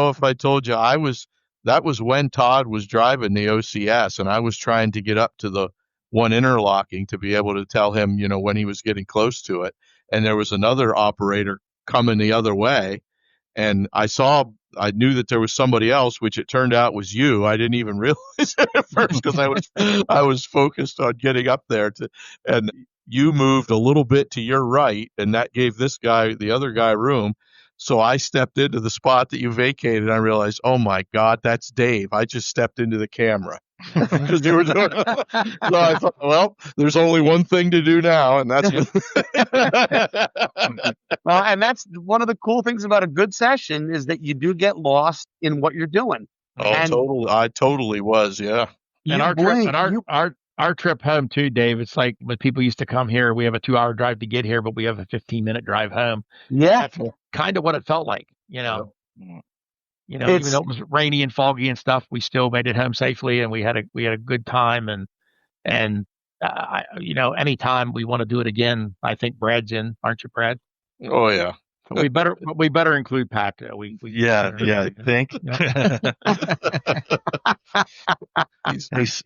if I told you that was when Todd was driving the OCS and I was trying to get up to the one interlocking to be able to tell him, when he was getting close to it. And there was another operator coming the other way. And I knew that there was somebody else, which it turned out was you. I didn't even realize it at first because I was focused on getting up there and you moved a little bit to your right, and that gave the other guy room. So I stepped into the spot that you vacated, and I realized, oh my God, that's Dave. I just stepped into the camera because you were doing it. So I thought, well, there's only one thing to do now, and that's. Well, and that's one of the cool things about a good session is that you do get lost in what you're doing. Totally. I totally was, yeah. And our trip home too, Dave. It's like when people used to come here, we have a 2-hour drive to get here, but we have a 15-minute drive home. Yeah, that's kind of what it felt like, even though it was rainy and foggy and stuff, we still made it home safely, and we had a good time. And anytime we want to do it again, I think Brad's in, aren't you, Brad? Oh yeah. But we better include Pat. Think.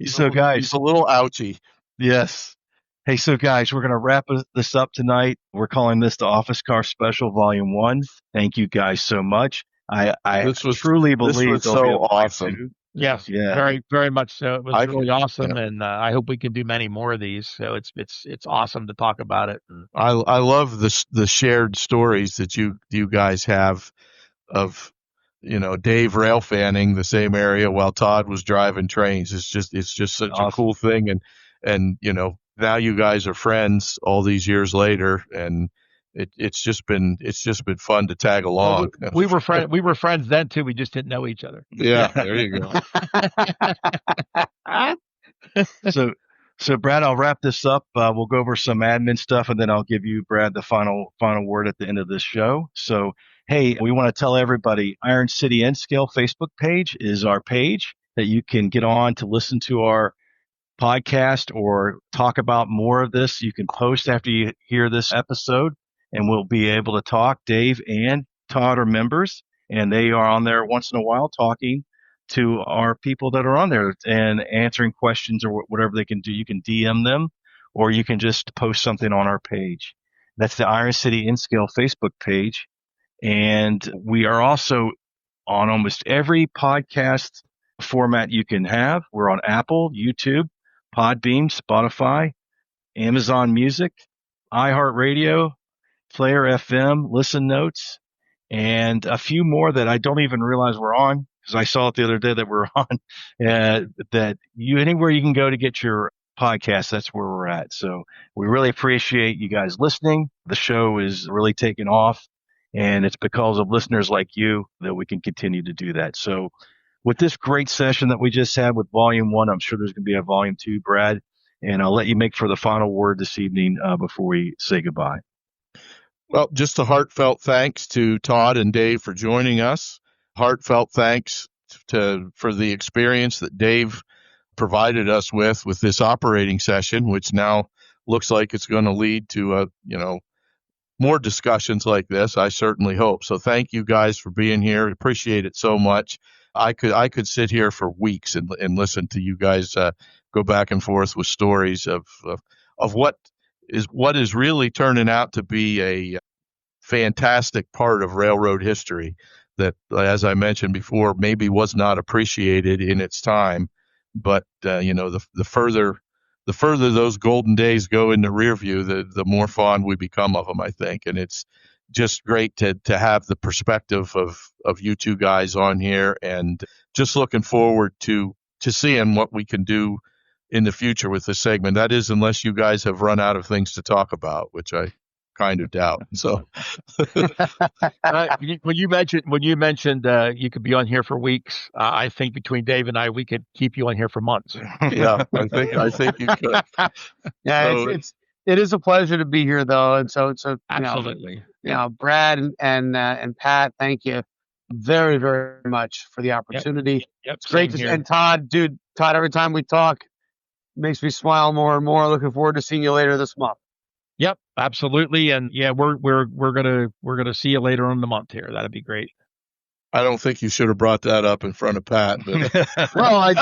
So guys, he's a little ouchy. Yes. Hey, so guys, we're going to wrap this up tonight. We're calling this the Office Car Special Volume 1. Thank you guys so much. I truly believe this was so awesome. Yes, yeah, very, very much so. It was really awesome, and I hope we can do many more of these. So it's awesome to talk about it. I love the shared stories that you guys have of Dave rail fanning the same area while Todd was driving trains. It's just such a cool thing, and now you guys are friends all these years later, and it's just been fun to tag along. We were friends then too. We just didn't know each other. Yeah, there you go. So Brad, I'll wrap this up. We'll go over some admin stuff, and then I'll give you, Brad, the final word at the end of this show. So, hey, we want to tell everybody, Iron City N-Scale Facebook page is our page that you can get on to listen to our podcast or talk about more of this. You can post after you hear this episode, and we'll be able to talk. Dave and Todd are members, and they are on there once in a while talking to our people that are on there and answering questions or whatever they can do. You can DM them, or you can just post something on our page. That's the Iron City N-Scale Facebook page. And we are also on almost every podcast format you can have. We're on Apple, YouTube, Podbean, Spotify, Amazon Music, iHeartRadio, Player FM, Listen Notes, and a few more that I don't even realize we're on. because I saw it the other day that we're on, that anywhere you can go to get your podcast, that's where we're at. So we really appreciate you guys listening. The show is really taking off, and it's because of listeners like you that we can continue to do that. So with this great session that we just had with Volume 1, I'm sure there's going to be a Volume 2, Brad, and I'll let you make for the final word this evening before we say goodbye. Well, just a heartfelt thanks to Todd and Dave for joining us. Heartfelt thanks for the experience that Dave provided us with this operating session, which now looks like it's going to lead to more discussions like this. I certainly hope. So thank you guys for being here. Appreciate it so much. I could sit here for weeks and listen to you guys go back and forth with stories of what is really turning out to be a fantastic part of railroad history that, as I mentioned before, maybe was not appreciated in its time. But the further those golden days go in the rear view, the more fond we become of them, I think. And it's just great to have the perspective of you two guys on here, and just looking forward to seeing what we can do in the future with this segment. That is, unless you guys have run out of things to talk about, which I kind of doubt. So when you mentioned you could be on here for weeks, I think between Dave and I, we could keep you on here for months. Yeah, I think you could. Yeah, So, it is a pleasure to be here, though, and so Absolutely. Brad and Pat, thank you very, very much for the opportunity. Yep. It's great Same to here. and Todd, every time we talk, makes me smile more and more. Looking forward to seeing you later this month. Yep, absolutely. And yeah, we're gonna see you later on in the month here. That'd be great. I don't think you should have brought that up in front of Pat. But Well,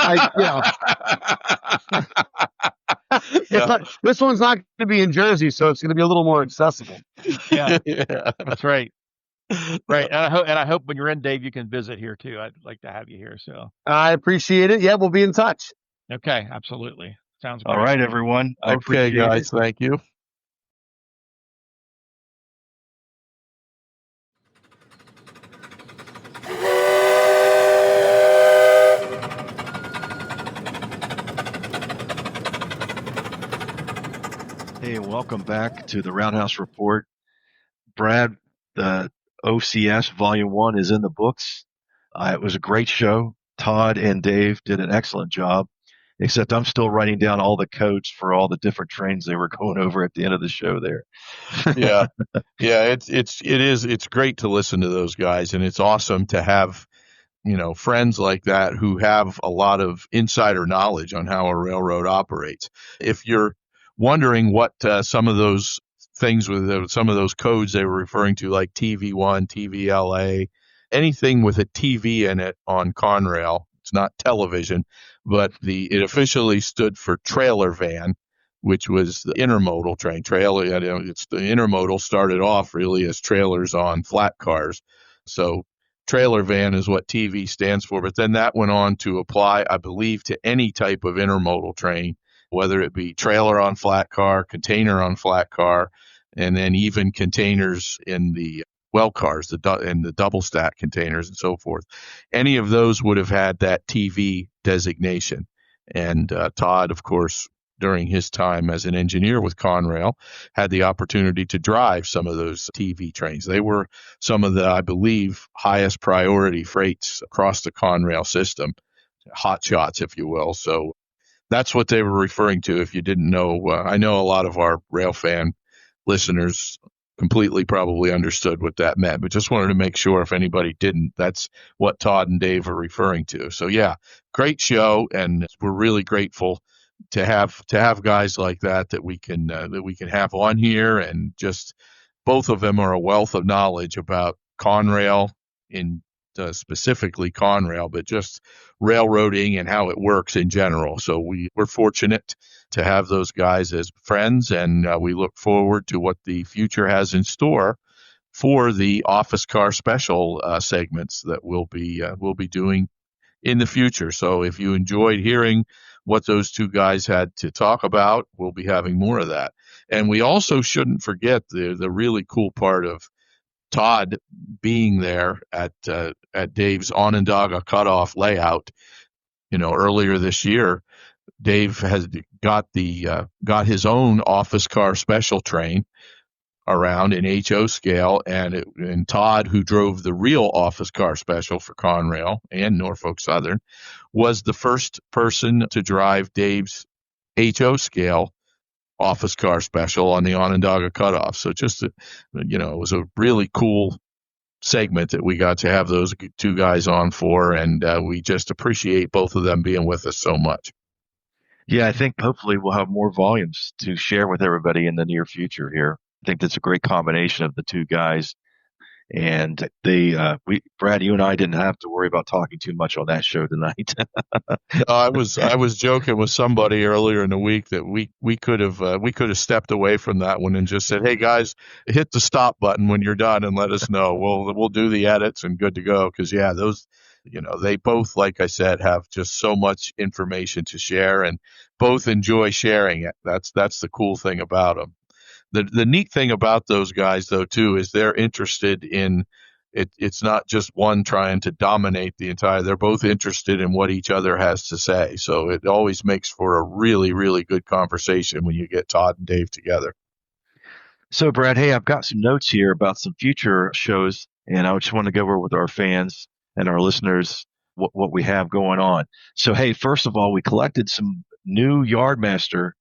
this one's not going to be in Jersey, so it's going to be a little more accessible. Yeah, that's right. Right, and I hope when you're in, Dave, you can visit here too. I'd like to have you here. So I appreciate it. Yeah, we'll be in touch. okay, absolutely. Sounds great. All right, everyone. I okay, appreciate guys, it. thank you. Hey, and welcome back to the Roundhouse Report. Brad, the OCS Volume 1 is in the books. It was a great show. Todd and Dave did an excellent job, except I'm still writing down all the codes for all the different trains they were going over at the end of the show there. Yeah. It's great to listen to those guys, and it's awesome to have, friends like that who have a lot of insider knowledge on how a railroad operates. If you're wondering what some of those things with some of those codes they were referring to, like TV1, TVLA, anything with a TV in it on Conrail, it's not television, but it officially stood for trailer van, which was the intermodal train. The intermodal started off really as trailers on flat cars. So trailer van is what TV stands for, but then that went on to apply, I believe, to any type of intermodal train, whether it be trailer on flat car, container on flat car, and then even containers in the well cars, and the double stack containers and so forth. Any of those would have had that TV designation. And Todd, of course, during his time as an engineer with Conrail, had the opportunity to drive some of those TV trains. They were some of the, I believe, highest priority freights across the Conrail system, hot shots, if you will. So that's what they were referring to. If you didn't know, I know a lot of our railfan listeners completely probably understood what that meant, but just wanted to make sure if anybody didn't, that's what Todd and Dave are referring to. So yeah, great show, and we're really grateful to have guys like that we can have on here, and just both of them are a wealth of knowledge about Conrail, in specifically Conrail, but just railroading and how it works in general. So we're fortunate to have those guys as friends, and we look forward to what the future has in store for the office car special segments that we'll be doing in the future. So if you enjoyed hearing what those two guys had to talk about, we'll be having more of that. And we also shouldn't forget the really cool part of Todd being there at Dave's Onondaga Cutoff layout, earlier this year. Dave has got his own office car special train around in HO scale, and Todd, who drove the real office car special for Conrail and Norfolk Southern, was the first person to drive Dave's HO scale office car special on the Onondaga Cutoff. So just, it was a really cool segment that we got to have those two guys on for, and we just appreciate both of them being with us so much. Yeah, I think hopefully we'll have more volumes to share with everybody in the near future here. I think that's a great combination of the two guys. And Brad, you and I didn't have to worry about talking too much on that show tonight. I was joking with somebody earlier in the week that we could have stepped away from that one and just said, "Hey guys, hit the stop button when you're done and let us know. We'll do the edits and good to go." Because those, they both, like I said, have just so much information to share, and both enjoy sharing it. That's the cool thing about them. The neat thing about those guys, though, too, is they're interested in it. It's not just one trying to dominate the entire. They're both interested in what each other has to say. So it always makes for a really, really good conversation when you get Todd and Dave together. So, Brad, hey, I've got some notes here about some future shows, and I just want to go over with our fans and our listeners what we have going on. So, hey, first of all, we collected some new Yardmaster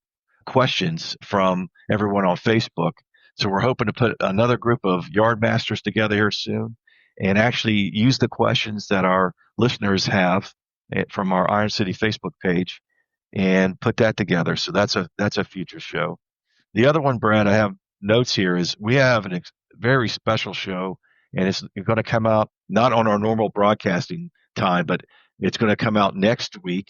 questions from everyone on Facebook. So we're hoping to put another group of Yardmasters together here soon and actually use the questions that our listeners have from our Iron City Facebook page and put that together. So that's a future show. The other one, Brad, I have notes here is we have a very special show, and it's going to come out not on our normal broadcasting time, but it's going to come out next week.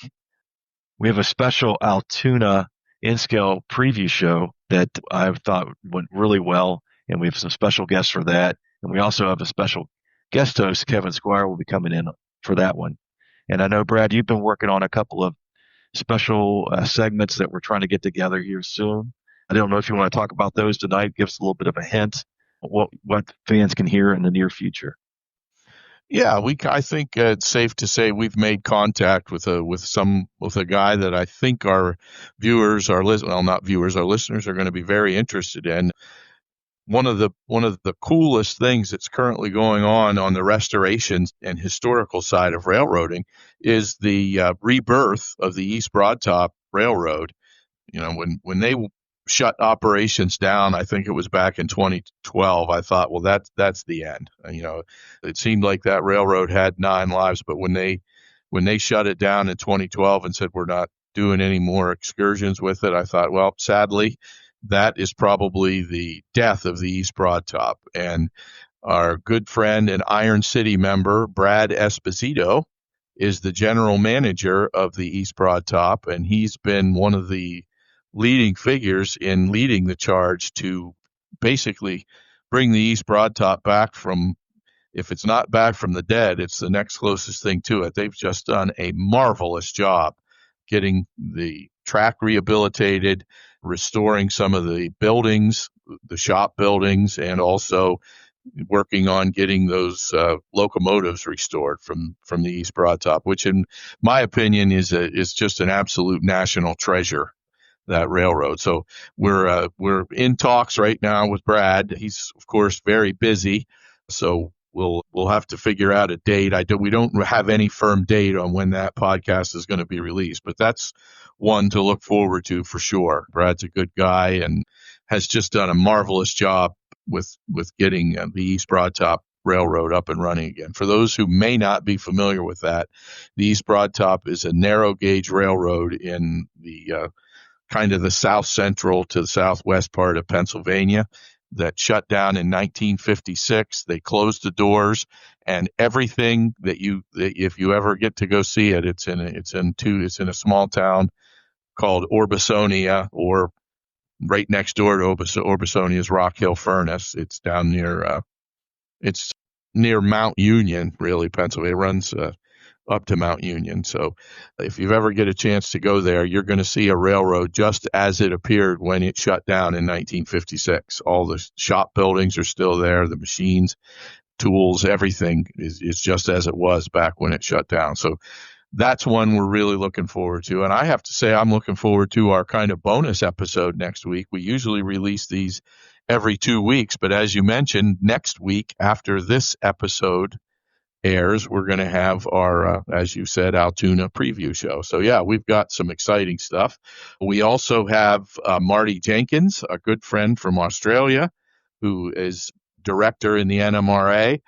We have a special Altoona in-scale preview show that I thought went really well, and we have some special guests for that. And we also have a special guest host, Kevin Squire, will be coming in for that one. And I know, Brad, you've been working on a couple of special segments that we're trying to get together here soon. I don't know if you want to talk about those tonight. Give us a little bit of a hint of what fans can hear in the near future. Yeah, I think it's safe to say we've made contact with a guy that I think our viewers, our listeners are going to be very interested in. One of the coolest things that's currently going on the restoration and historical side of railroading is the rebirth of the East Broadtop Railroad. When they shut operations down, I think it was back in 2012, I thought, well, that's the end. It seemed like that railroad had 9 lives, but when they shut it down in 2012 and said we're not doing any more excursions with it, I thought, well, sadly, that is probably the death of the East Broadtop. And our good friend and Iron City member, Brad Esposito, is the general manager of the East Broadtop, and he's been one of the leading figures in leading the charge to basically bring the East Broadtop back from, if it's not back from the dead, it's the next closest thing to it. They've just done a marvelous job getting the track rehabilitated, restoring some of the buildings, the shop buildings, and also working on getting those locomotives restored from the East Broadtop, which in my opinion is just an absolute national treasure, that railroad. So we're in talks right now with Brad. He's of course very busy, so we'll have to figure out a date. We don't have any firm date on when that podcast is going to be released, but that's one to look forward to for sure. Brad's a good guy and has just done a marvelous job with getting the East Broadtop Railroad up and running again. For those who may not be familiar with that, the East Broadtop is a narrow gauge railroad in the kind of the south central to the southwest part of Pennsylvania that shut down in 1956. They closed the doors, and everything that if you ever get to go see it, it's in a small town called Orbisonia, or right next door to Orbisonia's Rock Hill Furnace. It's down near Mount Union, really, Pennsylvania. It runs up to Mount Union. So if you ever get a chance to go there, you're going to see a railroad just as it appeared when it shut down in 1956. All the shop buildings are still there, the machines, tools, everything is just as it was back when it shut down. So that's one we're really looking forward to. And I have to say, I'm looking forward to our kind of bonus episode next week. We usually release these every 2 weeks, but as you mentioned, next week after this episode airs, we're going to have our, as you said, Altoona preview show. So yeah, we've got some exciting stuff. We also have Marty Jenkins, a good friend from Australia, who is director in the NMRA.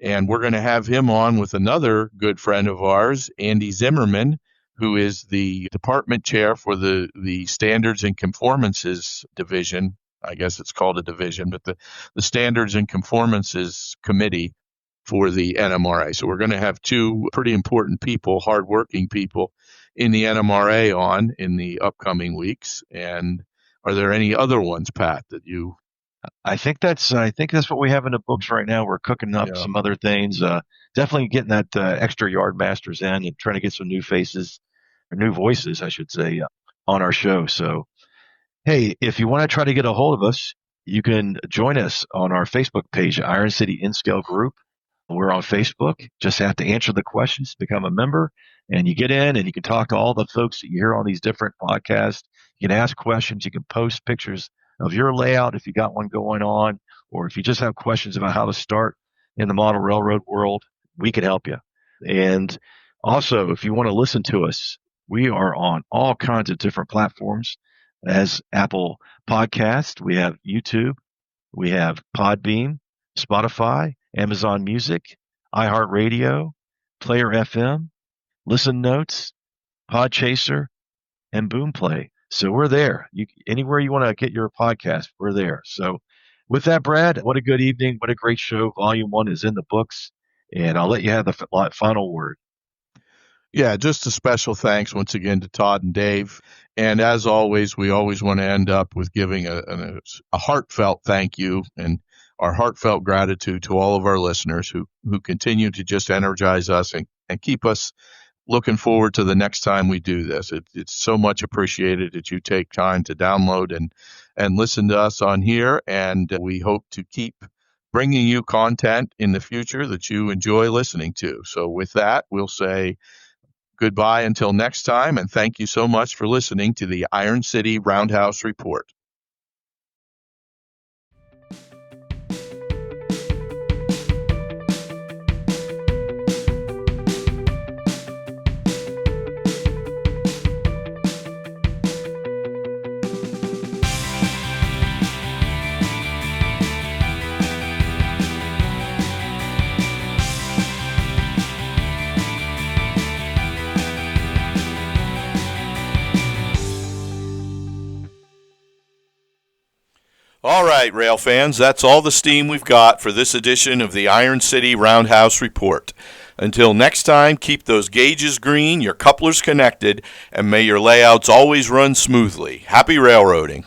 And we're going to have him on with another good friend of ours, Andy Zimmerman, who is the department chair for the Standards and Conformances Division. I guess it's called a division, but the Standards and Conformances Committee for the NMRA. So we're going to have two pretty important people, hardworking people in the NMRA on in the upcoming weeks. And are there any other ones, Pat, that you... I think that's what we have in the books right now. We're cooking up some other things. Definitely getting that extra yard masters in and trying to get some new faces, or new voices, I should say, on our show. So, hey, if you want to try to get a hold of us, you can join us on our Facebook page, Iron City InScale Group. We're on Facebook. Just have to answer the questions, become a member, and you get in and you can talk to all the folks that you hear on these different podcasts. You can ask questions. You can post pictures of your layout if you got one going on, or if you just have questions about how to start in the model railroad world, we can help you. And also, if you want to listen to us, we are on all kinds of different platforms as Apple Podcast. We have YouTube. We have Podbean, Spotify, Amazon Music, iHeartRadio, Player FM, Listen Notes, Podchaser, and Boomplay. So we're there. Anywhere you want to get your podcast, we're there. So with that, Brad, what a good evening. What a great show. Volume 1 is in the books, and I'll let you have the final word. Yeah, just a special thanks once again to Todd and Dave. And as always, we always want to end up with giving a heartfelt thank you and our heartfelt gratitude to all of our listeners who continue to just energize us and keep us looking forward to the next time we do this. It's so much appreciated that you take time to download and listen to us on here. And we hope to keep bringing you content in the future that you enjoy listening to. So with that, we'll say goodbye until next time. And thank you so much for listening to the Iron City Roundhouse Report. All right, rail fans, that's all the steam we've got for this edition of the Iron City Roundhouse Report. Until next time, keep those gauges green, your couplers connected, and may your layouts always run smoothly. Happy railroading.